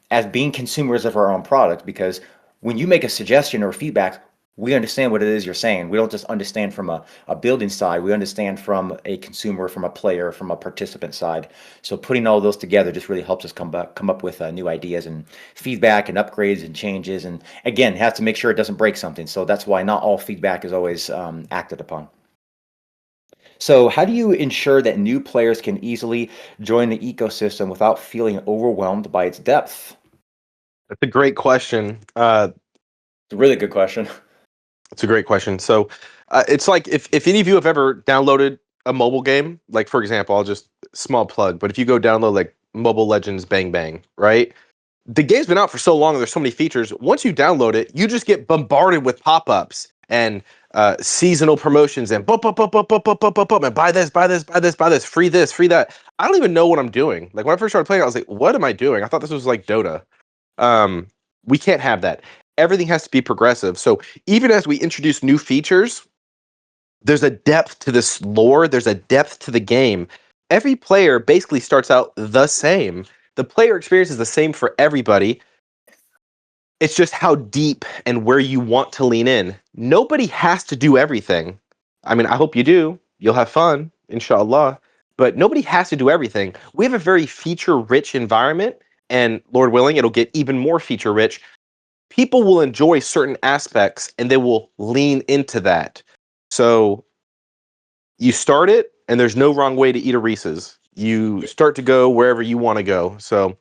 as being consumers of our own product. Because when you make a suggestion or feedback, we understand what it is you're saying. We don't just understand from a building side. We understand from a consumer, from a player, from a participant side. So putting all those together just really helps us come up with new ideas and feedback and upgrades and changes. And again, have to make sure it doesn't break something. So that's why not all feedback is always acted upon. So how do you ensure that new players can easily join the ecosystem without feeling overwhelmed by its depth? That's a great question. It's a really good question. It's a great question. So it's like if any of you have ever downloaded a mobile game, like for example, I'll just small plug, but if you go download like Mobile Legends Bang Bang, right? The game's been out for so long and there's so many features. Once you download it, you just get bombarded with pop-ups and seasonal promotions and and buy this, buy this, buy this, buy this, free that. I don't even know what I'm doing. Like when I first started playing, I was like, what am I doing? I thought this was like Dota. Um, we can't have that. Everything has to be progressive. So even as we introduce new features, there's a depth to this lore, there's a depth to the game. Every player basically starts out the same. The player experience is the same for everybody. It's just how deep and where you want to lean in. Nobody has to do everything. I mean, I hope you do. You'll have fun, inshallah. But nobody has to do everything. We have a very feature rich environment, and Lord willing, it'll get even more feature rich. People will enjoy certain aspects and they will lean into that. So you start it, and there's no wrong way to eat a Reese's. You start to go wherever you want to go. So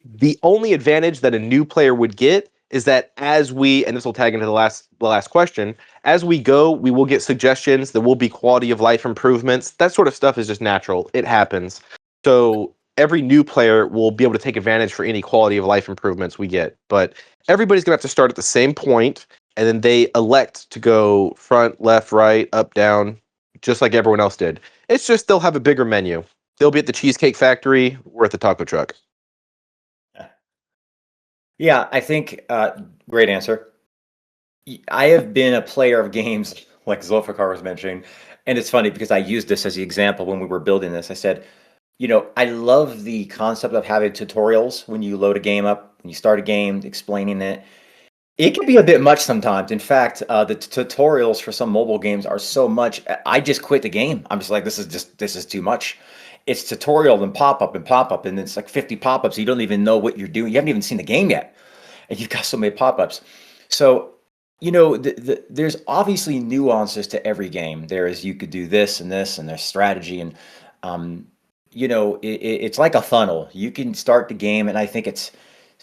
the only advantage that a new player would get is that as we, and this will tag into the last question, as we go, we will get suggestions. There will be quality of life improvements. That sort of stuff is just natural. It happens. So every new player will be able to take advantage for any quality of life improvements we get. But everybody's gonna have to start at the same point, and then they elect to go front, left, right, up, down, just like everyone else did. It's just they'll have a bigger menu. They'll be at the Cheesecake Factory or at the taco truck. Yeah, I think great answer. I have been a player of games like Zulfiqar was mentioning, and it's funny because I used this as the example when we were building this. I said, I love the concept of having tutorials when you load a game up, when you start a game, explaining it. It can be a bit much sometimes. In fact, the tutorials for some mobile games are so much. I just quit the game. I'm just like, this is too much. It's tutorial and pop up, and it's like 50 pop ups. You don't even know what you're doing. You haven't even seen the game yet, and you've got so many pop ups. So, there's obviously nuances to every game. There is you could do this and this, and there's strategy, and it's like a funnel. You can start the game, and I think it's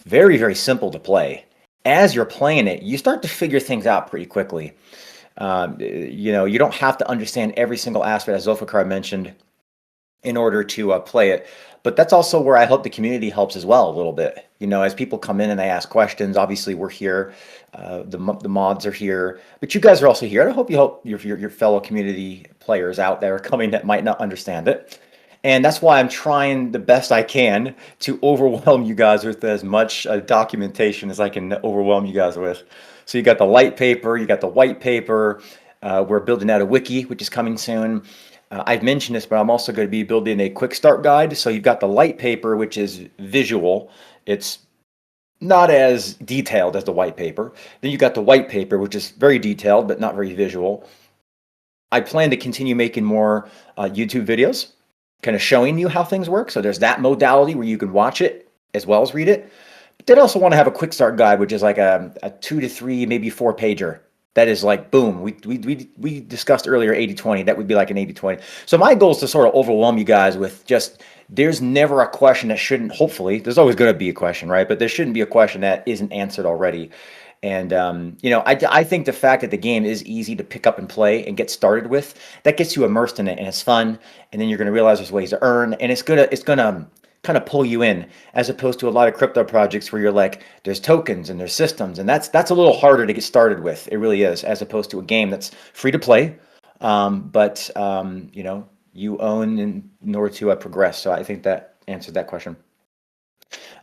very, very simple to play. As you're playing it, you start to figure things out pretty quickly. You don't have to understand every single aspect, as Zulfikar mentioned. in order to play it. But that's also where I hope the community helps as well a little bit. You know, as people come in and they ask questions, obviously we're here, the mods are here, but you guys are also here. And I hope you help your fellow community players out there coming that might not understand it. And that's why I'm trying the best I can to overwhelm you guys with as much documentation as I can overwhelm you guys with. So you got the light paper, you got the white paper. We're building out a wiki, which is coming soon. I've mentioned this, but I'm also going to be building a quick start guide. So you've got the light paper, which is visual. It's not as detailed as the white paper. Then you got the white paper, which is very detailed, but not very visual. I plan to continue making more YouTube videos, kind of showing you how things work. So there's that modality where you can watch it as well as read it. But then also want to have a quick start guide, which is like a 2 to 3, maybe 4 pager. That is like, boom, we discussed earlier 80-20. That would be like an 80-20. So my goal is to sort of overwhelm you guys with just, there's never a question that shouldn't, hopefully, there's always going to be a question, right? But there shouldn't be a question that isn't answered already. And, you know, I think the fact that the game is easy to pick up and play and get started with, that gets you immersed in it and it's fun. And then you're going to realize there's ways to earn and it's gonna kind of pull you in, as opposed to a lot of crypto projects where you're like, there's tokens and there's systems, and that's a little harder to get started with. It really is, as opposed to a game that's free to play, but you know, you own in order to progress. So I think that answered that question.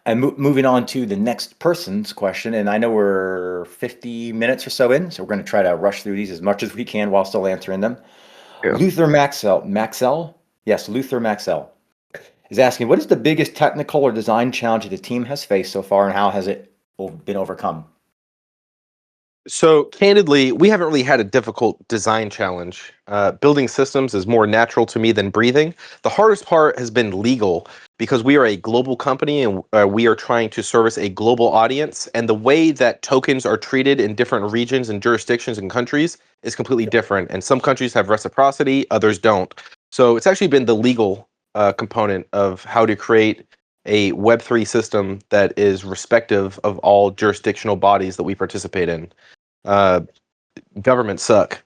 And moving on to the next person's question, and I know we're 50 minutes or so in, so we're going to try to rush through these as much as we can while still answering them. Yeah. Luther Maxell, yes, Luther Maxell is asking, what is the biggest technical or design challenge that the team has faced so far, and how has it been overcome? So, candidly, we haven't really had a difficult design challenge. Building systems is more natural to me than breathing. The hardest part has been legal, because we are a global company and we are trying to service a global audience. And the way that tokens are treated in different regions and jurisdictions and countries is completely different. And some countries have reciprocity, others don't. So, it's actually been the legal component of how to create a Web3 system that is respective of all jurisdictional bodies that we participate in. Governments suck,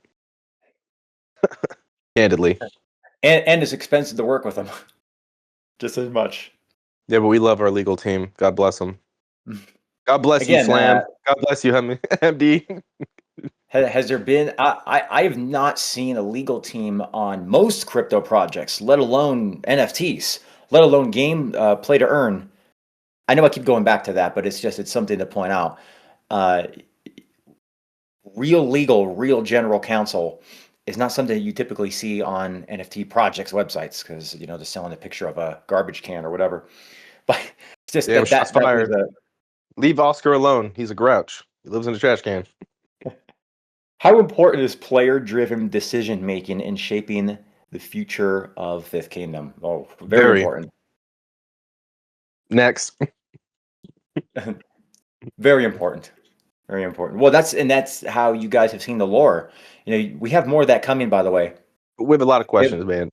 candidly. And it's expensive to work with them, just as much. Yeah, but we love our legal team. God bless them. God bless you, Again, Slam. God bless you, MD. has there been? I have not seen a legal team on most crypto projects, let alone NFTs, let alone game play to earn. I know I keep going back to that, but it's something to point out. Real legal, real general counsel is not something that you typically see on NFT projects websites, because you know they're selling a picture of a garbage can or whatever. But it's just Damn, that shots that fired. was Leave Oscar alone. He's a grouch. He lives in a trash can. how important is player-driven decision making in shaping the future of Fifth Kingdom? Oh, very important. Next. Very important. Very important. Well, that's how you guys have seen the lore. You know, we have more of that coming, by the way. We have a lot of questions, man.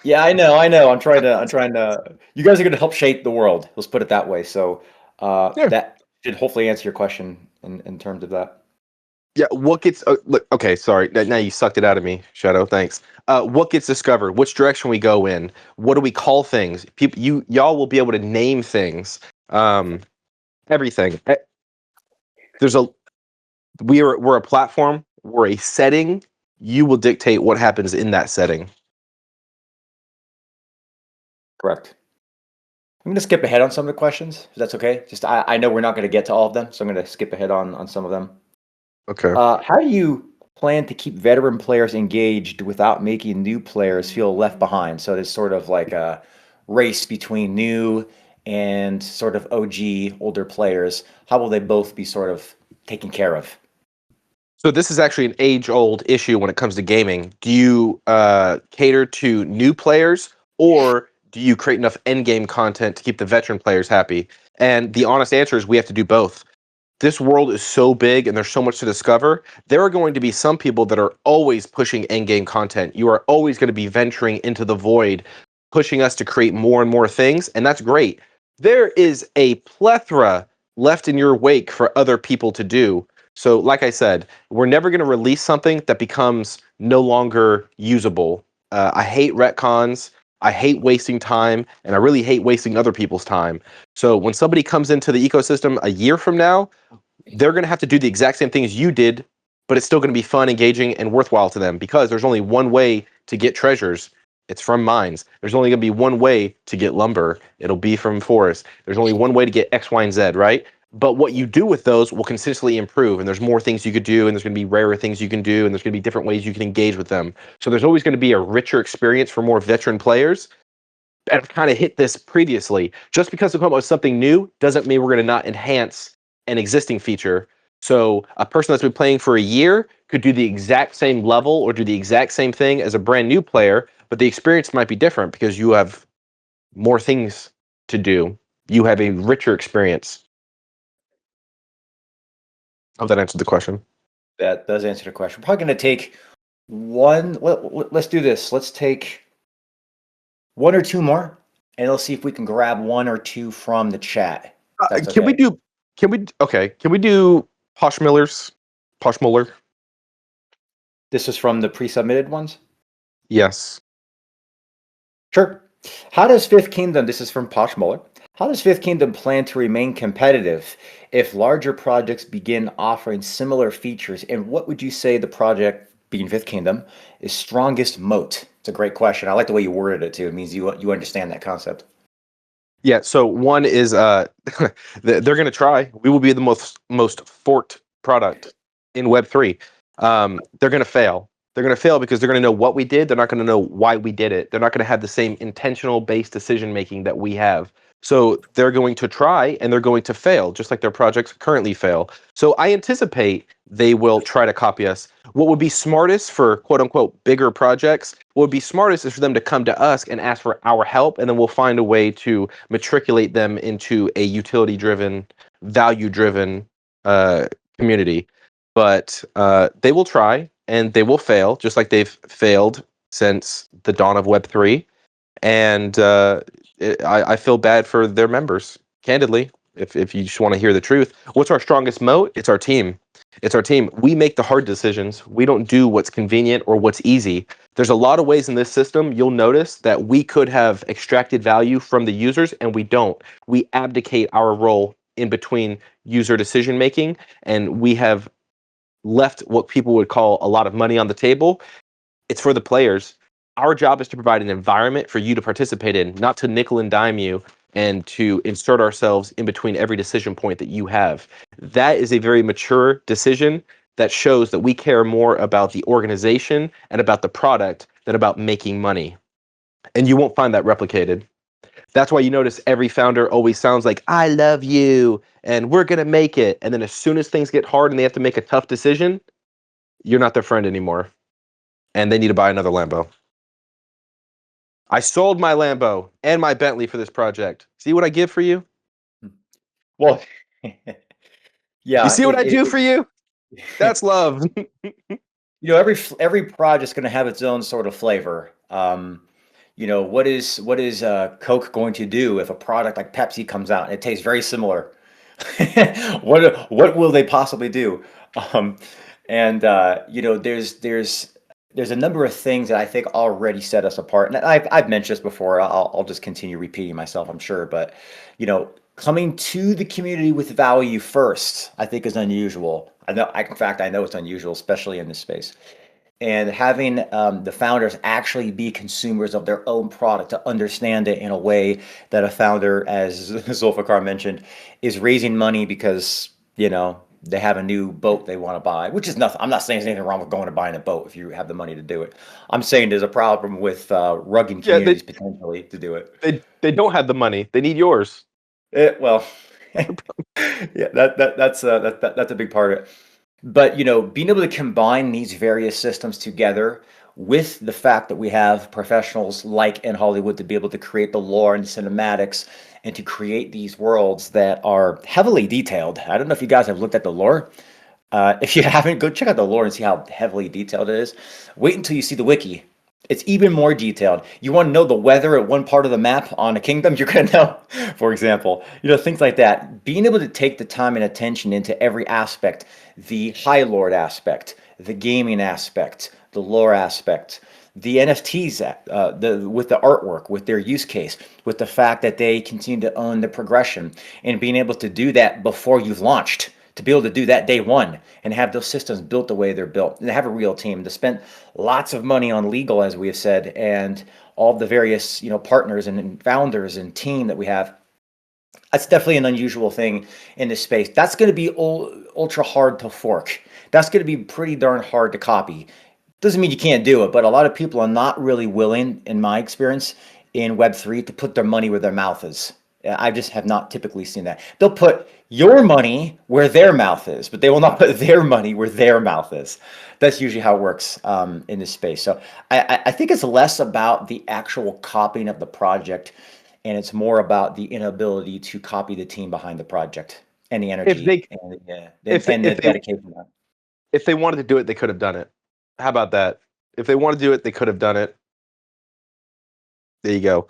Yeah, I know. I'm trying to. You guys are going to help shape the world. Let's put it that way. So Yeah. that should hopefully answer your question in terms of that. Yeah, what gets look, okay, sorry. Now you sucked it out of me, Shadow. Thanks. What gets discovered? Which direction we go in? What do we call things? People, y'all will be able to name things. Everything. There's a we're a platform. We're a setting. You will dictate what happens in that setting. Correct. I'm going to skip ahead on some of the questions, if that's okay. Just I know we're not going to get to all of them, so I'm going to skip ahead on some of them. Okay. How do you plan to keep veteran players engaged without making new players feel left behind? So there's sort of like a race between new and sort of OG older players. How will they both be sort of taken care of? So this is actually an age-old issue when it comes to gaming. Do you cater to new players, or do you create enough end-game content to keep the veteran players happy? And the honest answer is we have to do both. This world is so big and there's so much to discover. There are going to be some people that are always pushing end-game content. You are always going to be venturing into the void, pushing us to create more and more things, and that's great. There is a plethora left in your wake for other people to do. So, like I said, we're never going to release something that becomes no longer usable. I hate retcons. I hate wasting time, and I really hate wasting other people's time. So when somebody comes into the ecosystem a year from now, they're going to have to do the exact same thing as you did, but it's still going to be fun, engaging, and worthwhile to them because there's only one way to get treasures. It's from mines. There's only going to be one way to get lumber. It'll be from forests. There's only one way to get X, Y, and Z, right? But what you do with those will consistently improve, and there's more things you could do, and there's going to be rarer things you can do, and there's going to be different ways you can engage with them. So there's always going to be a richer experience for more veteran players. And I've kind of hit this previously. Just because we come up with something new doesn't mean we're going to not enhance an existing feature. So a person that's been playing for a year could do the exact same level or do the exact same thing as a brand new player, but the experience might be different because you have more things to do. You have a richer experience. I hope that answered the question. That does answer the question. We're probably going to take one. Let's do this. Let's take one or two more, and let's see if we can grab one or two from the chat. Can we do Poshmuller? This is from the pre-submitted ones? Yes. Sure. How does Fifth Kingdom, this is from Poshmuller, how does Fifth Kingdom plan to remain competitive if larger projects begin offering similar features? And what would you say the project, being Fifth Kingdom, is strongest moat? It's a great question. I like the way you worded it too. It means you understand that concept. Yeah, so one is they're going to try. We will be the most forked product in Web3. They're going to fail. They're going to fail because they're going to know what we did. They're not going to know why we did it. They're not going to have the same intentional based decision making that we have. So they're going to try and they're going to fail, just like their projects currently fail. So I anticipate they will try to copy us. What would be smartest for quote unquote bigger projects, what would be smartest is for them to come to us and ask for our help, and then we'll find a way to matriculate them into a utility driven, value driven community. But they will try and they will fail, just like they've failed since the dawn of Web3. And I feel bad for their members, candidly, if you just want to hear the truth. What's our strongest moat? It's our team. It's our team. We make the hard decisions. We don't do what's convenient or what's easy. There's a lot of ways in this system you'll notice that we could have extracted value from the users, and we don't. We abdicate our role in between user decision making, and we have left what people would call a lot of money on the table. It's for the players. Our job is to provide an environment for you to participate in, not to nickel and dime you and to insert ourselves in between every decision point that you have. That is a very mature decision that shows that we care more about the organization and about the product than about making money. And you won't find that replicated. That's why you notice every founder always sounds like, I love you, and we're going to make it. And then as soon as things get hard and they have to make a tough decision, you're not their friend anymore. And they need to buy another Lambo. I sold my Lambo and my Bentley for this project. See what I give for you? Well, yeah. You see what I do for you? That's love. Every project's going to have its own sort of flavor. What is Coke going to do if a product like Pepsi comes out and it tastes very similar? What will they possibly do? There's a number of things that I think already set us apart, and I've mentioned this before. I'll just continue repeating myself, I'm sure, but coming to the community with value first, I think is unusual. In fact, I know it's unusual, especially in this space. And having the founders actually be consumers of their own product to understand it in a way that a founder, as Zulfiqar mentioned, is raising money because, they have a new boat they want to buy, which is nothing. I'm not saying there's anything wrong with going and buying a boat if you have the money to do it. I'm saying there's a problem with rugging communities potentially to do it. They don't have the money. They need yours. Well, yeah, that's a big part of it. But being able to combine these various systems together with the fact that we have professionals like in Hollywood to be able to create the lore and cinematics and to create these worlds that are heavily detailed. I don't know if you guys have looked at the lore. If you haven't, go check out the lore and see how heavily detailed it is. Wait until you see the wiki. It's even more detailed. You want to know the weather at one part of the map on a kingdom, you're going to know, for example, things like that. Being able to take the time and attention into every aspect, the High Lord aspect, the gaming aspect, the lore aspect, the NFTs, with the artwork, with their use case, with the fact that they continue to own the progression, and being able to do that before you've launched, to be able to do that day one and have those systems built the way they're built, and have a real team, to spend lots of money on legal, as we have said, and all the various partners and founders and team that we have. That's definitely an unusual thing in this space. That's going to be ultra hard to fork. That's going to be pretty darn hard to copy. Doesn't mean you can't do it, but a lot of people are not really willing, in my experience, in Web3 to put their money where their mouth is. I just have not typically seen that. They'll put your money where their mouth is, but they will not put their money where their mouth is. That's usually how it works in this space. So I think it's less about the actual copying of the project, and it's more about the inability to copy the team behind the project and the energy and the dedication. If they wanted to do it, they could have done it. How about that? If they wanted to do it, they could have done it. There you go.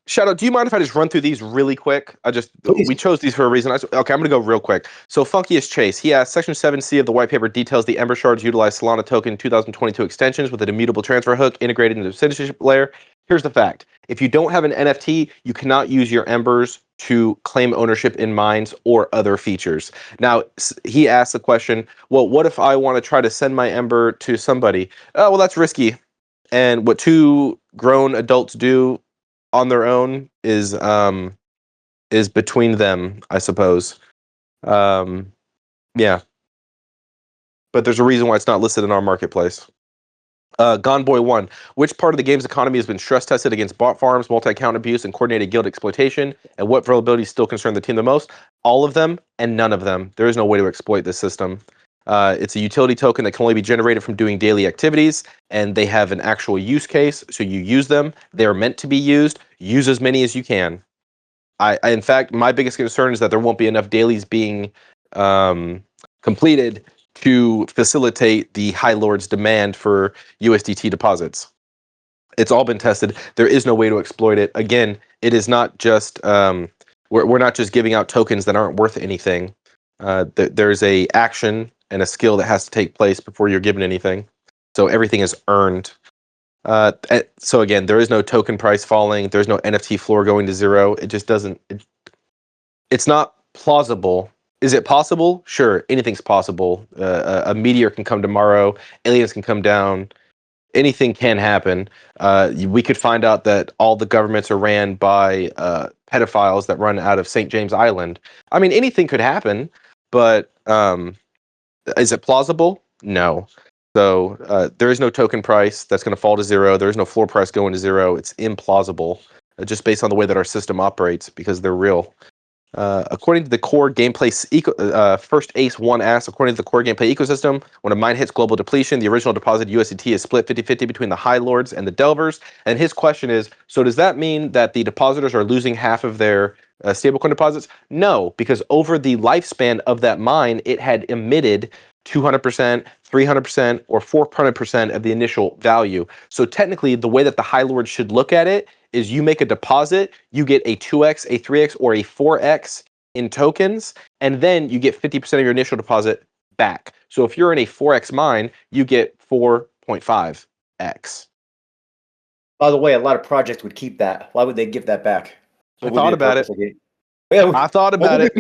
Shadow, do you mind if I just run through these really quick? Please. We chose these for a reason. Okay, I'm going to go real quick. So Funkiest Chase, he asked, Section 7C of the white paper details the Ember shards utilize Solana token 2022 extensions with an immutable transfer hook integrated into the citizenship layer. Here's the fact. If you don't have an NFT, you cannot use your Embers to claim ownership in mines or other features. Now, he asked the question, well, what if I want to try to send my Ember to somebody? Oh, well, that's risky. And what two grown adults do on their own is between them, I suppose. Yeah. But there's a reason why it's not listed in our marketplace. Gonboy1, which part of the game's economy has been stress tested against bot farms, multi-account abuse, and coordinated guild exploitation? And what vulnerabilities still concern the team the most? All of them and none of them. There is no way to exploit this system. It's a utility token that can only be generated from doing daily activities, and they have an actual use case, so you use them. They're meant to be used. Use as many as you can. In fact, my biggest concern is that there won't be enough dailies being completed to facilitate the High Lord's demand for USDT deposits. It's all been tested. There is no way to exploit it. Again, it is not just we're not just giving out tokens that aren't worth anything. There's a action and a skill that has to take place before you're given anything. So everything is earned. So again, there is no token price falling. There's no NFT floor going to zero. It just doesn't. It's not plausible. Is it possible? Sure, anything's possible. A meteor can come tomorrow. Aliens can come down. Anything can happen. We could find out that all the governments are ran by pedophiles that run out of St. James Island. I mean, anything could happen, but is it plausible? No. So there is no token price that's going to fall to zero. There is no floor price going to zero. It's implausible, just based on the way that our system operates, because they're real. According to the core gameplay, First Ace 1 asks, according to the core gameplay ecosystem, when a mine hits global depletion, the original deposited USDT is split 50-50 between the High Lords and the Delvers. And his question is, so does that mean that the depositors are losing half of their stablecoin deposits? No, because over the lifespan of that mine, it had emitted 200%, 300%, or 400% of the initial value. So technically, the way that the High Lords should look at it is you make a deposit, you get a 2x, a 3x, or a 4x in tokens, and then you get 50% of your initial deposit back. So if you're in a 4x mine, you get 4.5x. By the way, a lot of projects would keep that. Why would they give that back? I thought about it. I thought about it.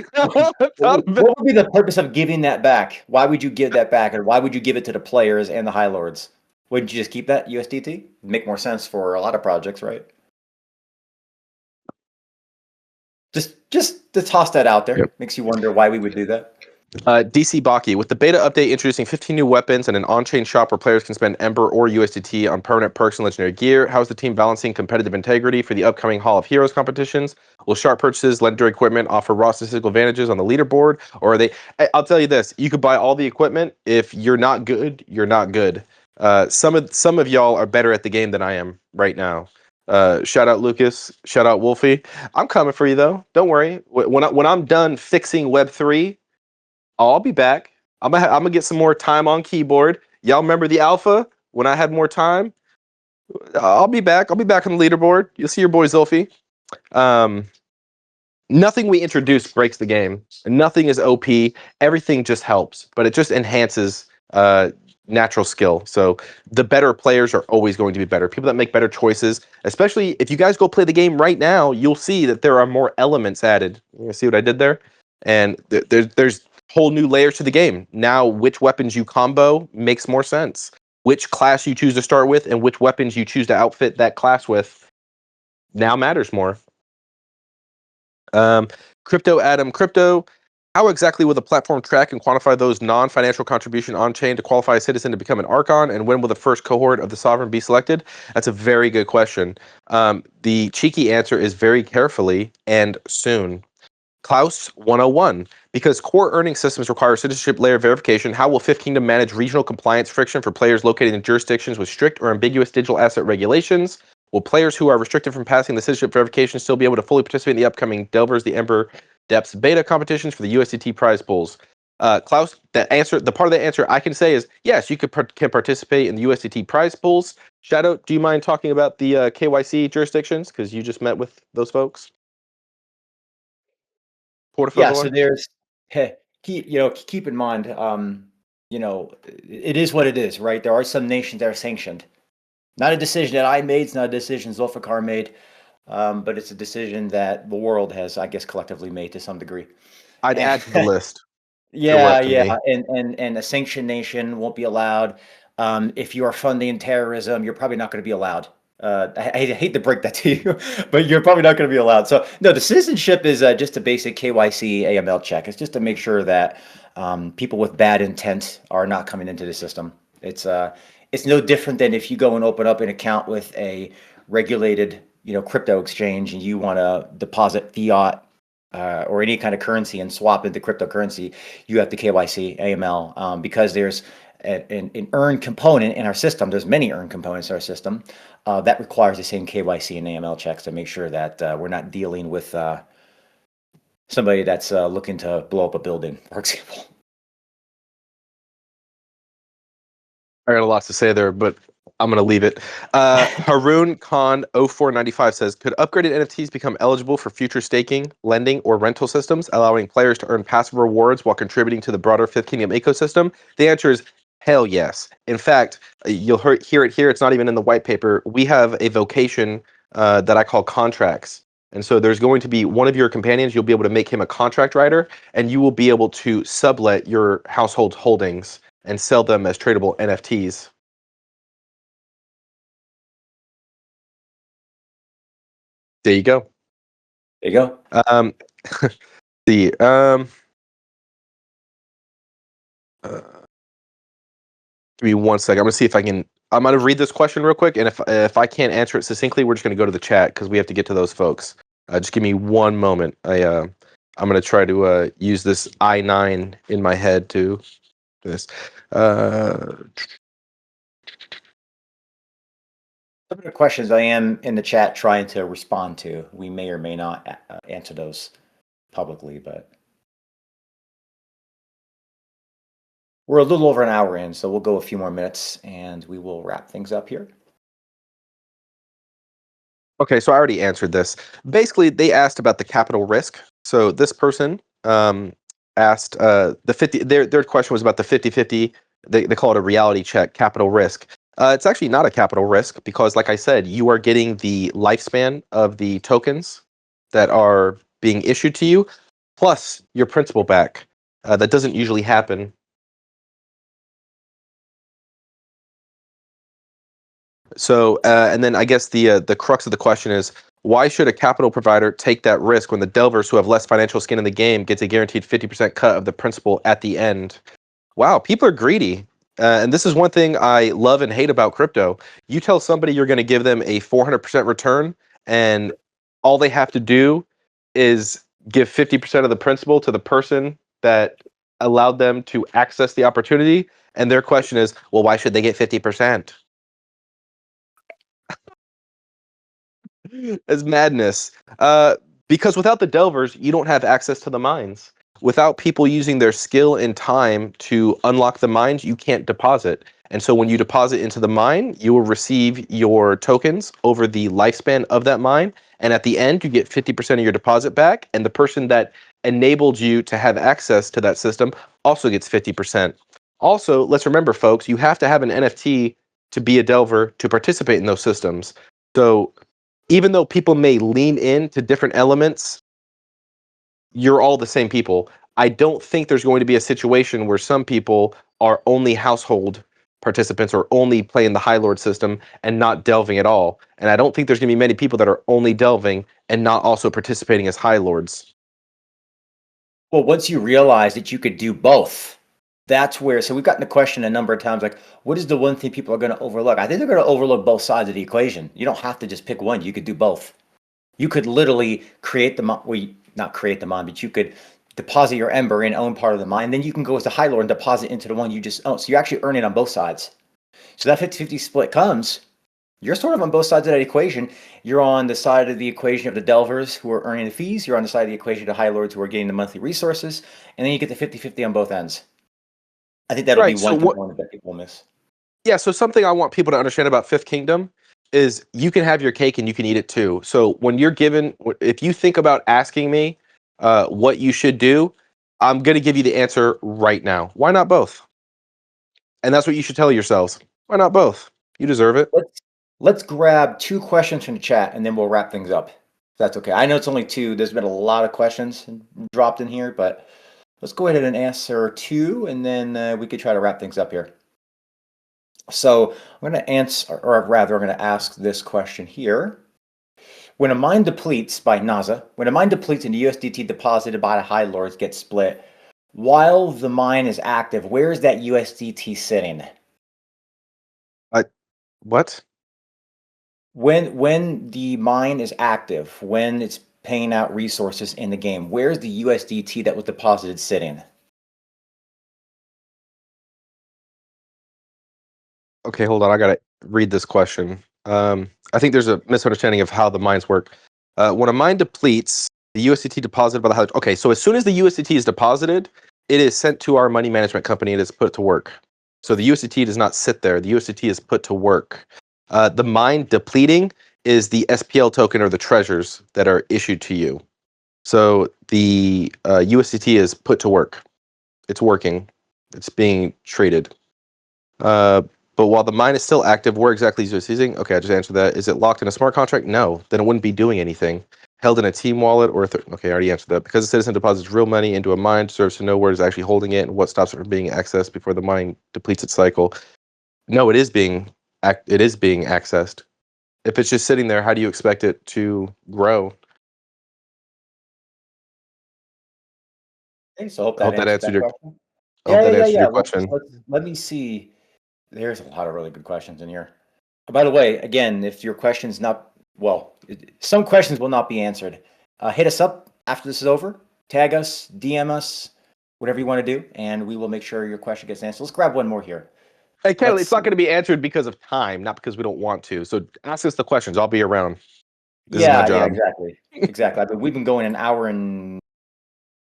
What would be the purpose of giving that back? Why would you give that back, and why would you give it to the players and the High Lords? Wouldn't you just keep that USDT? It'd make more sense for a lot of projects, right? Just to toss that out there. Yep. Makes you wonder why we would do that. DC Baki, with the beta update introducing 15 new weapons and an on-chain shop where players can spend Ember or USDT on permanent perks and legendary gear, how is the team balancing competitive integrity for the upcoming Hall of Heroes competitions? Will sharp purchases, legendary equipment offer raw statistical advantages on the leaderboard? Or are they... I'll tell you this, you could buy all the equipment. If you're not good, you're not good. Some of y'all are better at the game than I am right now. Shout out Lucas, shout out Wolfie. I'm coming for you though. Don't worry. When I'm done fixing Web3, I'll be back. I'm gonna get some more time on keyboard. Y'all remember the alpha when I had more time? I'll be back. I'll be back on the leaderboard. You'll see your boy Zulfi. Nothing we introduce breaks the game. Nothing is OP. Everything just helps, but it just enhances natural skill. So the better players are always going to be better. People that make better choices, especially if you guys go play the game right now, you'll see that there are more elements added. You see what I did there? And there's whole new layers to the game. Now, which weapons you combo makes more sense. Which class you choose to start with and which weapons you choose to outfit that class with now matters more. Crypto Adam, crypto. How exactly will the platform track and quantify those non-financial contribution on-chain to qualify a citizen to become an Archon? And when will the first cohort of the Sovereign be selected? That's a very good question. The cheeky answer is very carefully and soon. Klaus 101. Because core earning systems require citizenship layer verification, how will Fifth Kingdom manage regional compliance friction for players located in jurisdictions with strict or ambiguous digital asset regulations? Will players who are restricted from passing the citizenship verification still be able to fully participate in the upcoming Delvers the Ember Depths beta competitions for the USDT prize pools? Klaus, the part of the answer I can say is yes, you can participate in the USDT prize pools. Shadow, do you mind talking about the KYC jurisdictions because you just met with those folks? Yeah, so Portafogoy? there's keep in mind, it is what it is, right? There are some nations that are sanctioned. Not a decision that I made. It's not a decision Zulfiqar made, but it's a decision that the world has, I guess, collectively made to some degree. I'd And add to the list. yeah, Direct to yeah, me. and a sanctioned nation won't be allowed. If you are funding terrorism, you're probably not going to be allowed. I hate to break that to you, but you're probably not going to be allowed. So no, the citizenship is just a basic KYC AML check. It's just to make sure that people with bad intent are not coming into the system. It's no different than if you go and open up an account with a regulated, crypto exchange and you want to deposit fiat or any kind of currency and swap into cryptocurrency. You have to KYC AML because there's an earn component in our system. There's many earn components in our system that requires the same KYC and AML checks to make sure that we're not dealing with somebody that's looking to blow up a building, for example. I got a lot to say there, but I'm going to leave it. Haroon Khan 0495 says, could upgraded NFTs become eligible for future staking, lending, or rental systems, allowing players to earn passive rewards while contributing to the broader Fifth Kingdom ecosystem? The answer is hell yes. In fact, you'll hear it here. It's not even in the white paper. We have a vocation that I call contracts. And so there's going to be one of your companions, you'll be able to make him a contract writer, and you will be able to sublet your household holdings and sell them as tradable NFTs. There you go. There you go. The give me 1 second. I'm gonna see if I can. I'm gonna read this question real quick, and if I can't answer it succinctly, we're just gonna go to the chat because we have to get to those folks. Just give me 1 moment. I'm gonna try to use this I9 in my head to do this. Some of the questions I am in the chat trying to respond to. We may or may not answer those publicly, but we're a little over an hour in, so we'll go a few more minutes and we will wrap things up here. Okay, so I already answered this. Basically, they asked about the capital risk. So this person asked the 50. Their question was about the 50-50. They call it a reality check, capital risk. It's actually not a capital risk because, like I said, you are getting the lifespan of the tokens that are being issued to you, plus your principal back. That doesn't usually happen. So, and then I guess the crux of the question is, why should a capital provider take that risk when the delvers who have less financial skin in the game gets a guaranteed 50% cut of the principal at the end? Wow, people are greedy. And this is one thing I love and hate about crypto. You tell somebody you're going to give them a 400% return, and all they have to do is give 50% of the principal to the person that allowed them to access the opportunity. And their question is, well, why should they get 50%? It's madness. Because without the delvers, you don't have access to the mines. Without people using their skill and time to unlock the mines, you can't deposit. And so when you deposit into the mine, you will receive your tokens over the lifespan of that mine. And at the end, you get 50% of your deposit back. And the person that enabled you to have access to that system also gets 50%. Also, let's remember, folks, you have to have an NFT to be a delver to participate in those systems. So even though people may lean into different elements, you're all the same people. I don't think there's going to be a situation where some people are only household participants or only playing the High Lord system and not delving at all. And I don't think there's going to be many people that are only delving and not also participating as High Lords. Well, once you realize that you could do both, that's where. So we've gotten the question a number of times, like, what is the one thing people are going to overlook? I think they're going to overlook both sides of the equation. You don't have to just pick one. You could do both. You could literally create the mine. Well, not create the mine, but you could deposit your Ember and own part of the mine. Then you can go as the High Lord and deposit into the one you just own. So you're actually earning on both sides. So that 50-50 split comes. You're sort of on both sides of that equation. You're on the side of the equation of the delvers who are earning the fees. You're on the side of the equation of the High Lords who are getting the monthly resources. And then you get the 50-50 on both ends. I think that'll be Right. one So component that people miss. yeah, so something I want people to understand about Fifth Kingdom is you can have your cake and you can eat it too. So when you're given, if you think about asking me what you should do, I'm going to give you the answer right now. Why not both? And that's what you should tell yourselves. Why not both? You deserve it. Let's grab 2 questions from the chat and then we'll wrap things up. If that's okay. I know it's only 2. There's been a lot of questions dropped in here, but let's go ahead and answer 2 and then we could try to wrap things up here. So I'm going to answer, or rather, I'm going to ask this question here. When a mine depletes by NASA, when a mine depletes and the USDT deposited by the High Lords gets split, while the mine is active, where is that USDT sitting? What? When the mine is active, when it's paying out resources in the game, where's the USDT that was deposited sitting? Okay, hold on. I gotta read this question. I think there's a misunderstanding of how the mines work. When a mine depletes, the USDT deposited by the High. Okay, so as soon as the USDT is deposited, it is sent to our money management company and is put to work. So the USDT does not sit there. The USDT is put to work. The mine depleting is the SPL token or the treasures that are issued to you. So the USDT is put to work. It's working. It's being traded. But while the mine is still active, where exactly is it seizing? Okay, I just answered that. Is it locked in a smart contract? No. Then it wouldn't be doing anything. Held in a team wallet or okay, I already answered that. Because a citizen deposits real money into a mine, deserves to know where it's actually holding it and what stops it from being accessed before the mine depletes its cycle. No, it is being accessed. If it's just sitting there, how do you expect it to grow? Okay, so I hope I that hope that answered answered that your question. I hope that answered Yeah. your question. Let me see. There's a lot of really good questions in here. By the way, again, if your question's not, well, some questions will not be answered. Hit us up after this is over. Tag us, DM us, whatever you want to do, and we will make sure your question gets answered. Let's grab one more here. Hey, Kelly, Let's it's not going to be answered because of time, not because we don't want to. So ask us the questions. I'll be around. This is my job. exactly. I mean, we've been going an hour and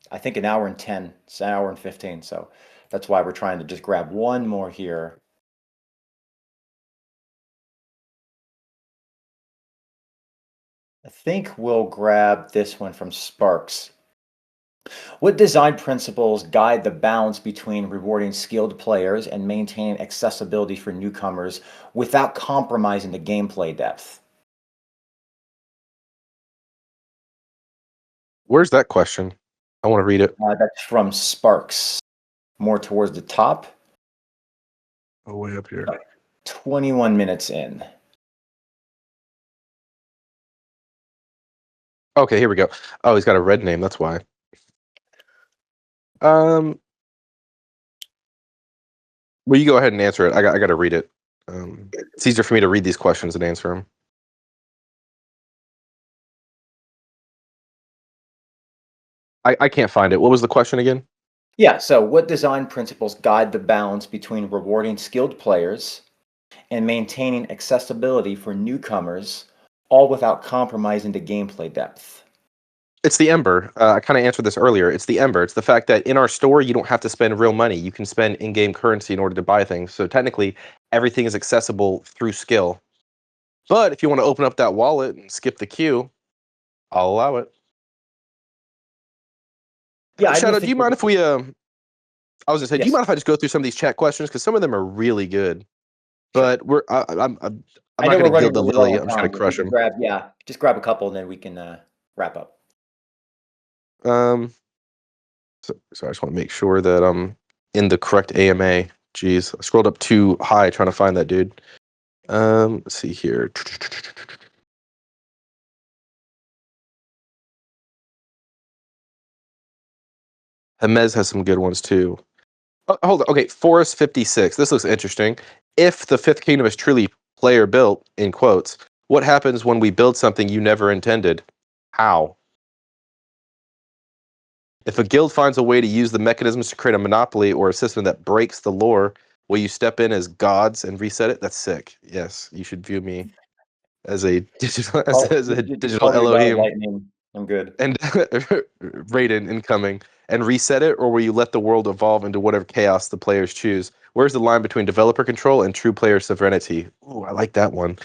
I think an hour and 10. It's an hour and 15. So that's why we're trying to just grab one more here. I think we'll grab this one from Sparks. What design principles guide the balance between rewarding skilled players and maintaining accessibility for newcomers without compromising the gameplay depth? Where's that question? I want to read it. That's from Sparks, more towards the top. Oh, way up here. 21 minutes in. Okay, here we go. Oh, he's got a red name. That's why. Well, you go ahead and answer it. I got to read it. It's easier for me to read these questions and answer them. I can't find it. What was the question again? Yeah, so what design principles guide the balance between rewarding skilled players and maintaining accessibility for newcomers, all without compromising the gameplay depth? It's the Ember. I kind of answered this earlier. It's the Ember. It's the fact that in our store, you don't have to spend real money. You can spend in-game currency in order to buy things. So technically, everything is accessible through skill. But if you want to open up that wallet and skip the queue, I'll allow it. Yeah, I don't Shadow, do think you mind if we I was gonna say, do you Yes. mind if I just go through some of these chat questions because some of them are really good? But I'm I not know we're gonna running gild a the little lily. on I'm just gonna time. If you crush could them. grab, just grab a couple, and then we can wrap up. So I just want to make sure that I'm in the correct AMA. Jeez, I scrolled up too high trying to find that dude. Let's see here. Hemez has some good ones too. Oh, hold on. Okay, Forest 56. This looks interesting. If the Fifth Kingdom is truly player built, in quotes, what happens when we build something you never intended? How? If a guild finds a way to use the mechanisms to create a monopoly or a system that breaks the lore, will you step in as gods and reset it? That's sick. Yes, you should view me as a digital as a Just digital call me the god of Elohim lightning. I'm good. and Raiden incoming and reset it, or will you let the world evolve into whatever chaos the players choose? Where's the line between developer control and true player sovereignty? Ooh, I like that one.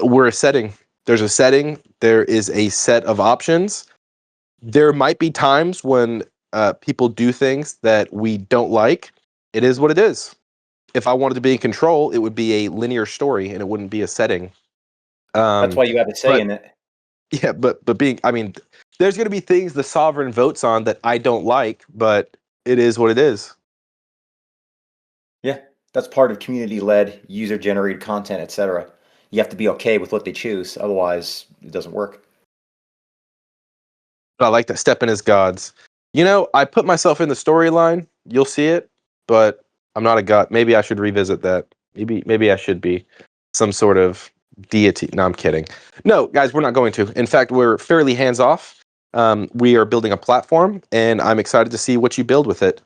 We're a setting. There's a setting. There is a set of options. There might be times when people do things that we don't like. It is what it is. If I wanted to be in control, it would be a linear story and it wouldn't be a setting. That's Um, why you have a say but in it. yeah, but being, I mean, there's going to be things the sovereign votes on that I don't like, but it is what it is. Yeah, that's part of community-led, user-generated content, etc. You have to be okay with what they choose, otherwise it doesn't work. But I like that step in as gods. You know, I put myself in the storyline. You'll see it, but I'm not a god. Maybe I should revisit that. Maybe I should be some sort of deity. No, I'm kidding. No, guys, we're not going to. In fact, we're fairly hands off. We are building a platform, and I'm excited to see what you build with it.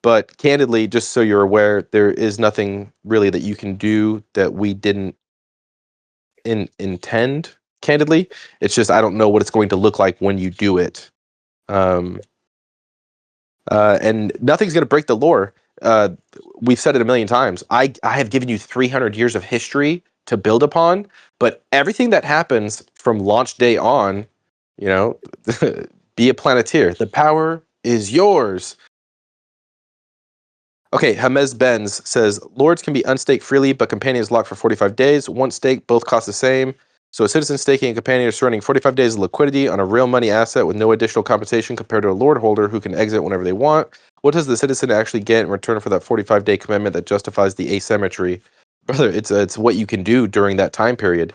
But candidly, just so you're aware, there is nothing really that you can do that we didn't intend. Candidly, it's just I don't know what it's going to look like when you do it. Um, and nothing's going to break the lore. Uh, we've said it a million times. I have given you 300 years of history to build upon, but everything that happens from launch day on, you know, be a planeteer. The power is yours. Okay, Hamez Benz says lords can be unstaked freely, but companions locked for 45 days. One stake, both cost the same. So a citizen staking a companion is surrendering 45 days of liquidity on a real money asset with no additional compensation compared to a lord holder who can exit whenever they want. What does the citizen actually get in return for that 45-day commitment that justifies the asymmetry? Brother, it's what you can do during that time period.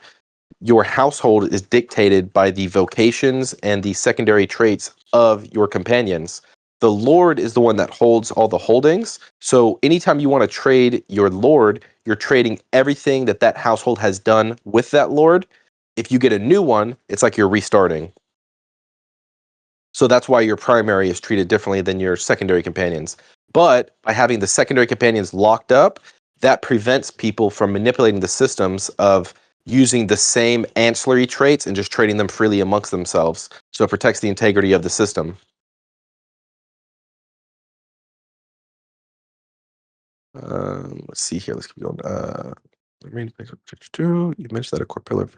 Your household is dictated by the vocations and the secondary traits of your companions. The Lord is the one that holds all the holdings. So anytime you want to trade your Lord, you're trading everything that that household has done with that Lord. If you get a new one, it's like you're restarting. So that's why your primary is treated differently than your secondary companions. But by having the secondary companions locked up, that prevents people from manipulating the systems of using the same ancillary traits and just trading them freely amongst themselves. So it protects the integrity of the system. Let's see here. Let's keep going. You mentioned that a core pillar.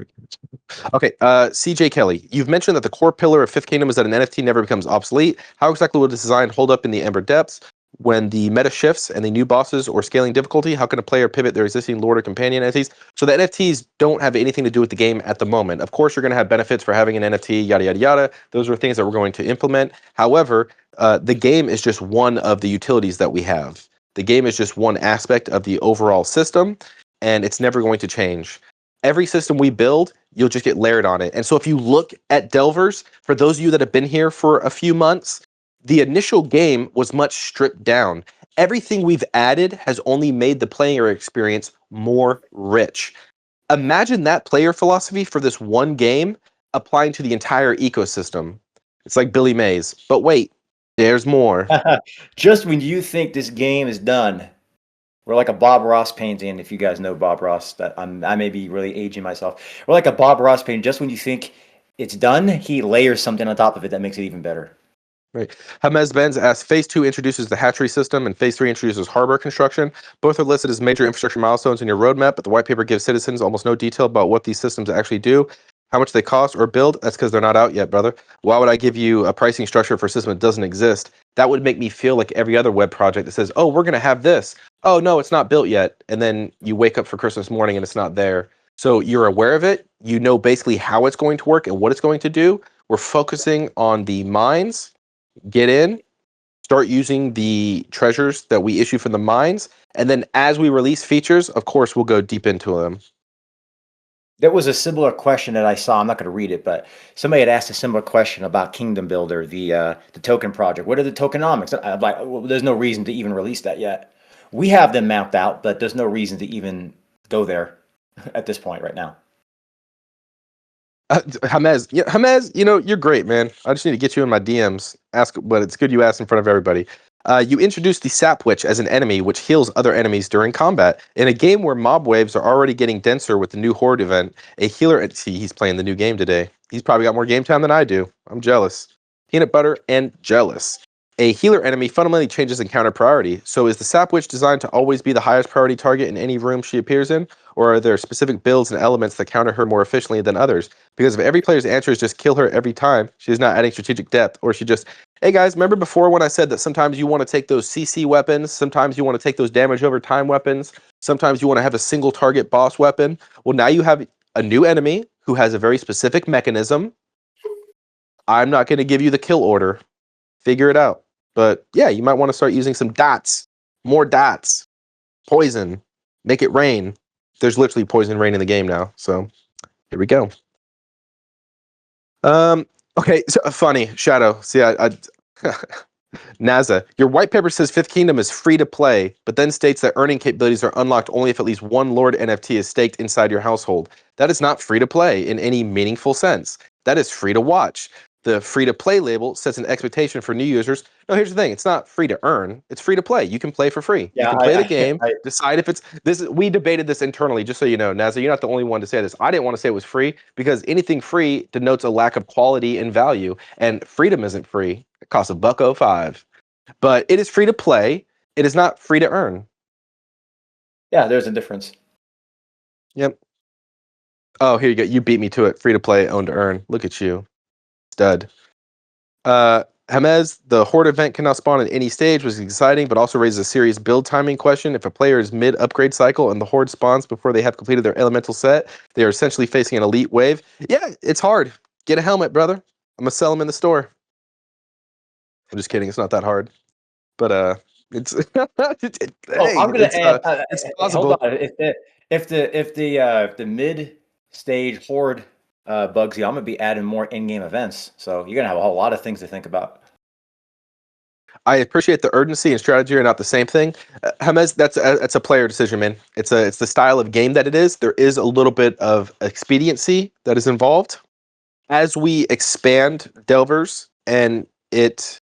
Okay, CJ Kelly, you've mentioned that the core pillar of Fifth Kingdom is that an NFT never becomes obsolete. How exactly will this design hold up in the Ember Depths? When the meta shifts and the new bosses or scaling difficulty, how can a player pivot their existing Lord or companion entities? So the NFTs don't have anything to do with the game at the moment. Of course, you're going to have benefits for having an NFT, yada, yada, yada. Those are things that we're going to implement. However, the game is just one of the utilities that we have. The game is just one aspect of the overall system, and it's never going to change. Every system we build, you'll just get layered on it. And so if you look at Delvers, for those of you that have been here for a few months, the initial game was much stripped down. Everything we've added has only made the player experience more rich. Imagine that player philosophy for this one game applying to the entire ecosystem. It's like Billy Mays. But wait, there's more. Just when you think this game is done, we're like a Bob Ross painting. If you guys know Bob Ross, I may be really aging myself. We're like a Bob Ross painting. Just when you think it's done, he layers something on top of it that makes it even better. Right. Hamez Benz asks, Phase 2 introduces the hatchery system and Phase 3 introduces harbor construction. Both are listed as major infrastructure milestones in your roadmap, but the white paper gives citizens almost no detail about what these systems actually do. how much they cost or build? That's because they're not out yet, brother. Why would I give you a pricing structure for a system that doesn't exist? That would make me feel like every other web project that says, oh, we're going to have this. Oh, no, it's not built yet. And then you wake up for Christmas morning and it's not there. So you're aware of it. You know basically how it's going to work and what it's going to do. We're focusing on the mines. Get in, start using the treasures that we issue from the mines. And then as we release features, of course, we'll go deep into them. There was a similar question that I saw. I'm not going to read it, but somebody had asked a similar question about Kingdom Builder, the token project. What are the tokenomics? I'm like, well, there's no reason to even release that yet. We have them mapped out, but there's no reason to even go there at this point right now. Hamez, you're great, man. I just need to get you in my DMs. Ask, but it's good you asked in front of everybody. You introduced the Sap Witch as an enemy, which heals other enemies during combat. In a game where mob waves are already getting denser with the new Horde event, a healer. See, he's playing the new game today. He's probably got more game time than I do. I'm jealous. Peanut butter and jealous. A healer enemy fundamentally changes encounter priority. So is the Sap Witch designed to always be the highest priority target in any room she appears in? Or are there specific builds and elements that counter her more efficiently than others? Because if every player's answer is just kill her every time, she's not adding strategic depth, or she just, hey guys, remember before when I said that sometimes you want to take those CC weapons, sometimes you want to take those damage over time weapons, sometimes you want to have a single target boss weapon? Well, now you have a new enemy who has a very specific mechanism. I'm not going to give you the kill order. Figure it out. But yeah, you might want to start using some dots, more dots, poison, make it rain. There's literally poison rain in the game now. So here we go. Okay, so, funny Shadow. See, I NASA, your white paper says Fifth Kingdom is free to play, but then states that earning capabilities are unlocked only if at least one Lord NFT is staked inside your household. That is not free to play in any meaningful sense. That is free to watch. The free to play label sets an expectation for new users. No, here's the thing: it's not free to earn; it's free to play. You can play for free. Yeah, you can play the game. Decide if it's this. We debated this internally, just so you know, Nazza. You're not the only one to say this. I didn't want to say it was free because anything free denotes a lack of quality and value, and freedom isn't free. It costs $1.05. But it is free to play. It is not free to earn. Yeah, there's a difference. Yep. Oh, here you go. You beat me to it. Free to play, own to earn. Look at you. Stud. Hamez, the Horde event can now spawn at any stage, which is exciting, but also raises a serious build timing question. If a player is mid-upgrade cycle and the Horde spawns before they have completed their elemental set, they are essentially facing an elite wave. Yeah, it's hard. Get a helmet, brother. I'm going to sell them in the store. I'm just kidding. It's not that hard. But it's I'm gonna add. it's possible. Hold on. If the mid stage Horde bugs you, I'm gonna be adding more in-game events. So you're gonna have a whole lot of things to think about. I appreciate the urgency and strategy are not the same thing. Hamez, that's a player decision, man. It's the style of game that it is. There is a little bit of expediency that is involved. As we expand Delvers and it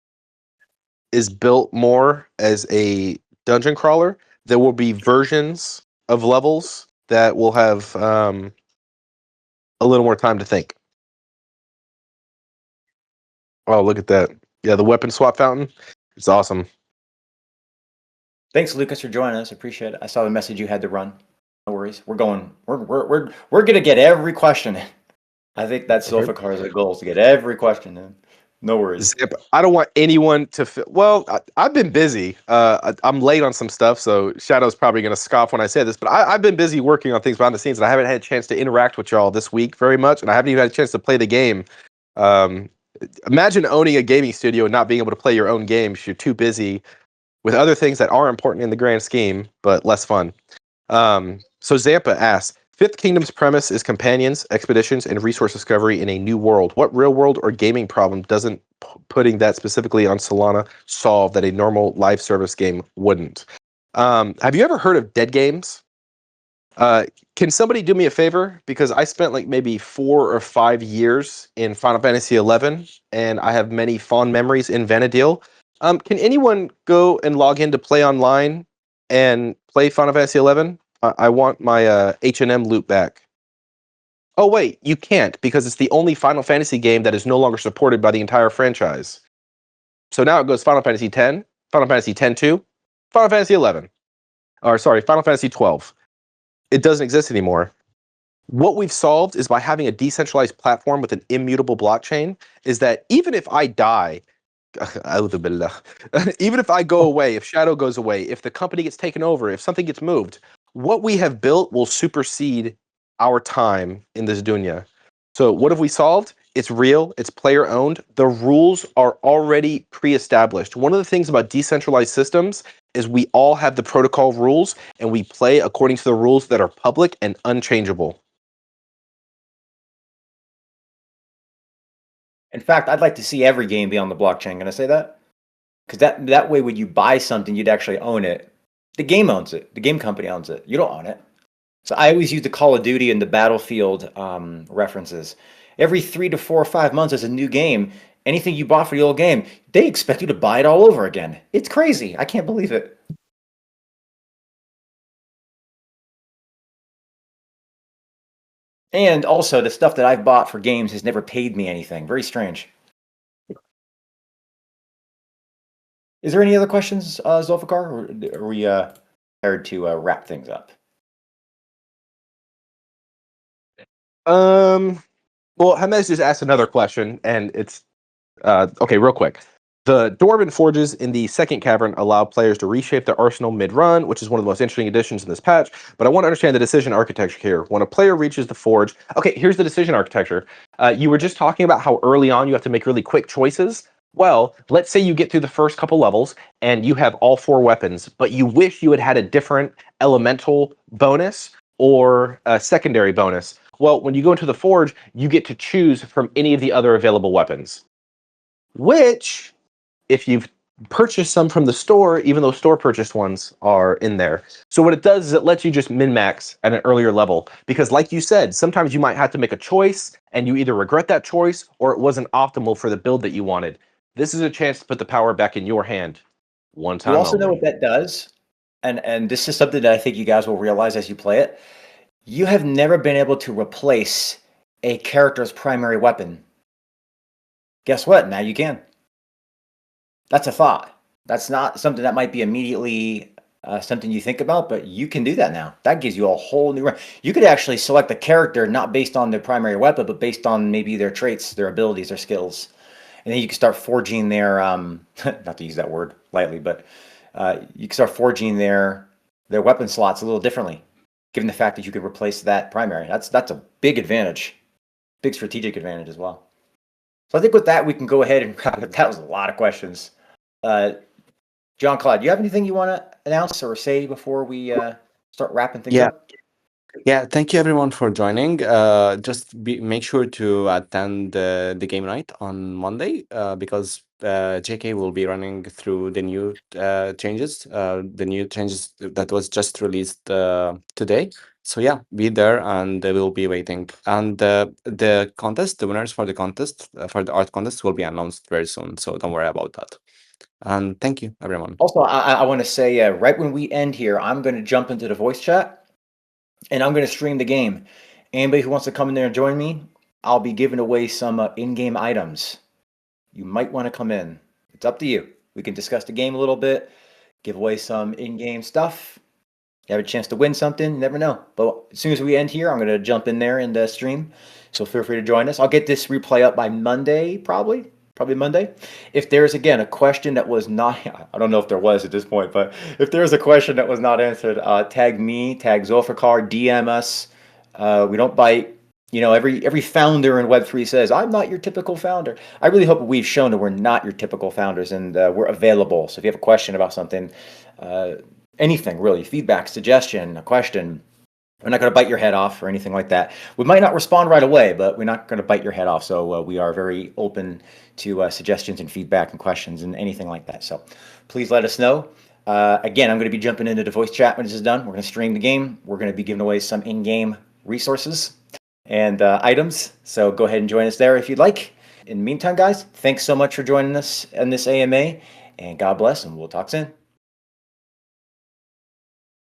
is built more as a dungeon crawler, there will be versions of levels that will have a little more time to think. Oh, look at that. Yeah, the weapon swap fountain. It's awesome. Thanks, Lucas, for joining us. Appreciate it. I saw the message you had to run. No worries. We're gonna get every question in. I think that's Zulfiqar's goal is to get every question in. No worries. I don't want anyone to feel. Well, I've been busy. I'm late on some stuff, so Shadow's probably going to scoff when I say this, but I've been busy working on things behind the scenes, and I haven't had a chance to interact with y'all this week very much, and I haven't even had a chance to play the game. Imagine owning a gaming studio and not being able to play your own games. You're too busy with other things that are important in the grand scheme, but less fun. So Zampa asks, Fifth Kingdom's premise is companions, expeditions, and resource discovery in a new world. What real world or gaming problem doesn't putting that specifically on Solana solve that a normal live service game wouldn't? Have you ever heard of dead games? Can somebody do me a favor? Because I spent like maybe 4 or 5 years in Final Fantasy XI, and I have many fond memories in Vanadil. Can anyone go and log in to play online and play Final Fantasy XI? I want my H&M loot back. Oh, wait, you can't because it's the only Final Fantasy game that is no longer supported by the entire franchise. So now it goes Final Fantasy X, Final Fantasy X-2, Final Fantasy XI. Or sorry, Final Fantasy XII. It doesn't exist anymore. What we've solved is by having a decentralized platform with an immutable blockchain, is that even if I die, A'udhu billah. Even if I go away, if Shadow goes away, if the company gets taken over, if something gets moved, what we have built will supersede our time in this dunya. So what have we solved? It's real, it's player owned. The rules are already pre-established. One of the things about decentralized systems is we all have the protocol rules and we play according to the rules that are public and unchangeable. In fact, I'd like to see every game be on the blockchain. Can I say that? Because that way, when you buy something, you'd actually own it. The game owns it. The game company owns it. You don't own it. So I always use the Call of Duty and the Battlefield references. Every 3 to 4 or 5 months, there's a new game. Anything you bought for the old game, they expect you to buy it all over again. It's crazy. I can't believe it. And also, the stuff that I've bought for games has never paid me anything. Very strange. Is there any other questions, Zulfiqar? Or are we prepared to wrap things up? Well, Hamed just asked another question, and it's okay, real quick. The Dwarven Forges in the second cavern allow players to reshape their arsenal mid-run, which is one of the most interesting additions in this patch. But I want to understand the decision architecture here. When a player reaches the forge, okay, here's the decision architecture. You were just talking about how early on you have to make really quick choices. Well, let's say you get through the first couple levels and you have all 4 weapons, but you wish you had had a different elemental bonus or a secondary bonus. Well, when you go into the forge, you get to choose from any of the other available weapons, which, if you've purchased some from the store, even though store purchased ones are in there. So what it does is it lets you just min-max at an earlier level. Because like you said, sometimes you might have to make a choice and you either regret that choice or it wasn't optimal for the build that you wanted. This is a chance to put the power back in your hand. One time You also only. know what that does? And this is something that I think you guys will realize as you play it. You have never been able to replace a character's primary weapon. Guess what? Now you can. That's a thought. That's not something that might be immediately something you think about, but you can do that now. That gives you a whole new. You could actually select a character not based on their primary weapon, but based on maybe their traits, their abilities, their skills, and then you can start forging their. Not to use that word lightly, but you can start forging their weapon slots a little differently, given the fact that you could replace that primary. That's a big advantage, big strategic advantage as well. So I think with that we can go ahead and wrap it. That was a lot of questions. John Claude, do you have anything you want to announce or say before we start wrapping things Yeah. up? Yeah, thank you everyone for joining. Make sure to attend the game night on Monday because JK will be running through the new changes, that was just released today. So yeah, be there and we'll be waiting. And the contest, the winners for the contest, for the art contest, will be announced very soon. So don't worry about that. And thank you, everyone. Also, I want to say right when we end here, I'm going to jump into the voice chat and I'm going to stream the game. Anybody who wants to come in there and join me, I'll be giving away some in-game items. You might want to come in. It's up to you. We can discuss the game a little bit, give away some in-game stuff. You have a chance to win something. You never know. But as soon as we end here, I'm going to jump in there and stream. So feel free to join us. I'll get this replay up by Monday, probably Monday. If there's, again, a question that was not, I don't know if there was at this point, but if there's a question that was not answered, tag me, tag Zulfiqar, DM us. We don't bite. You know, every founder in Web3 says, I'm not your typical founder. I really hope we've shown that we're not your typical founders and we're available. So if you have a question about something, anything really, feedback, suggestion, a question, we're not going to bite your head off or anything like that. We might not respond right away, but we're not going to bite your head off. So we are very open to suggestions and feedback and questions and anything like that. So please let us know. Again, I'm going to be jumping into the voice chat when this is done. We're going to stream the game. We're going to be giving away some in-game resources and items. So go ahead and join us there if you'd like. In the meantime, guys, thanks so much for joining us in this AMA, and God bless, and we'll talk soon.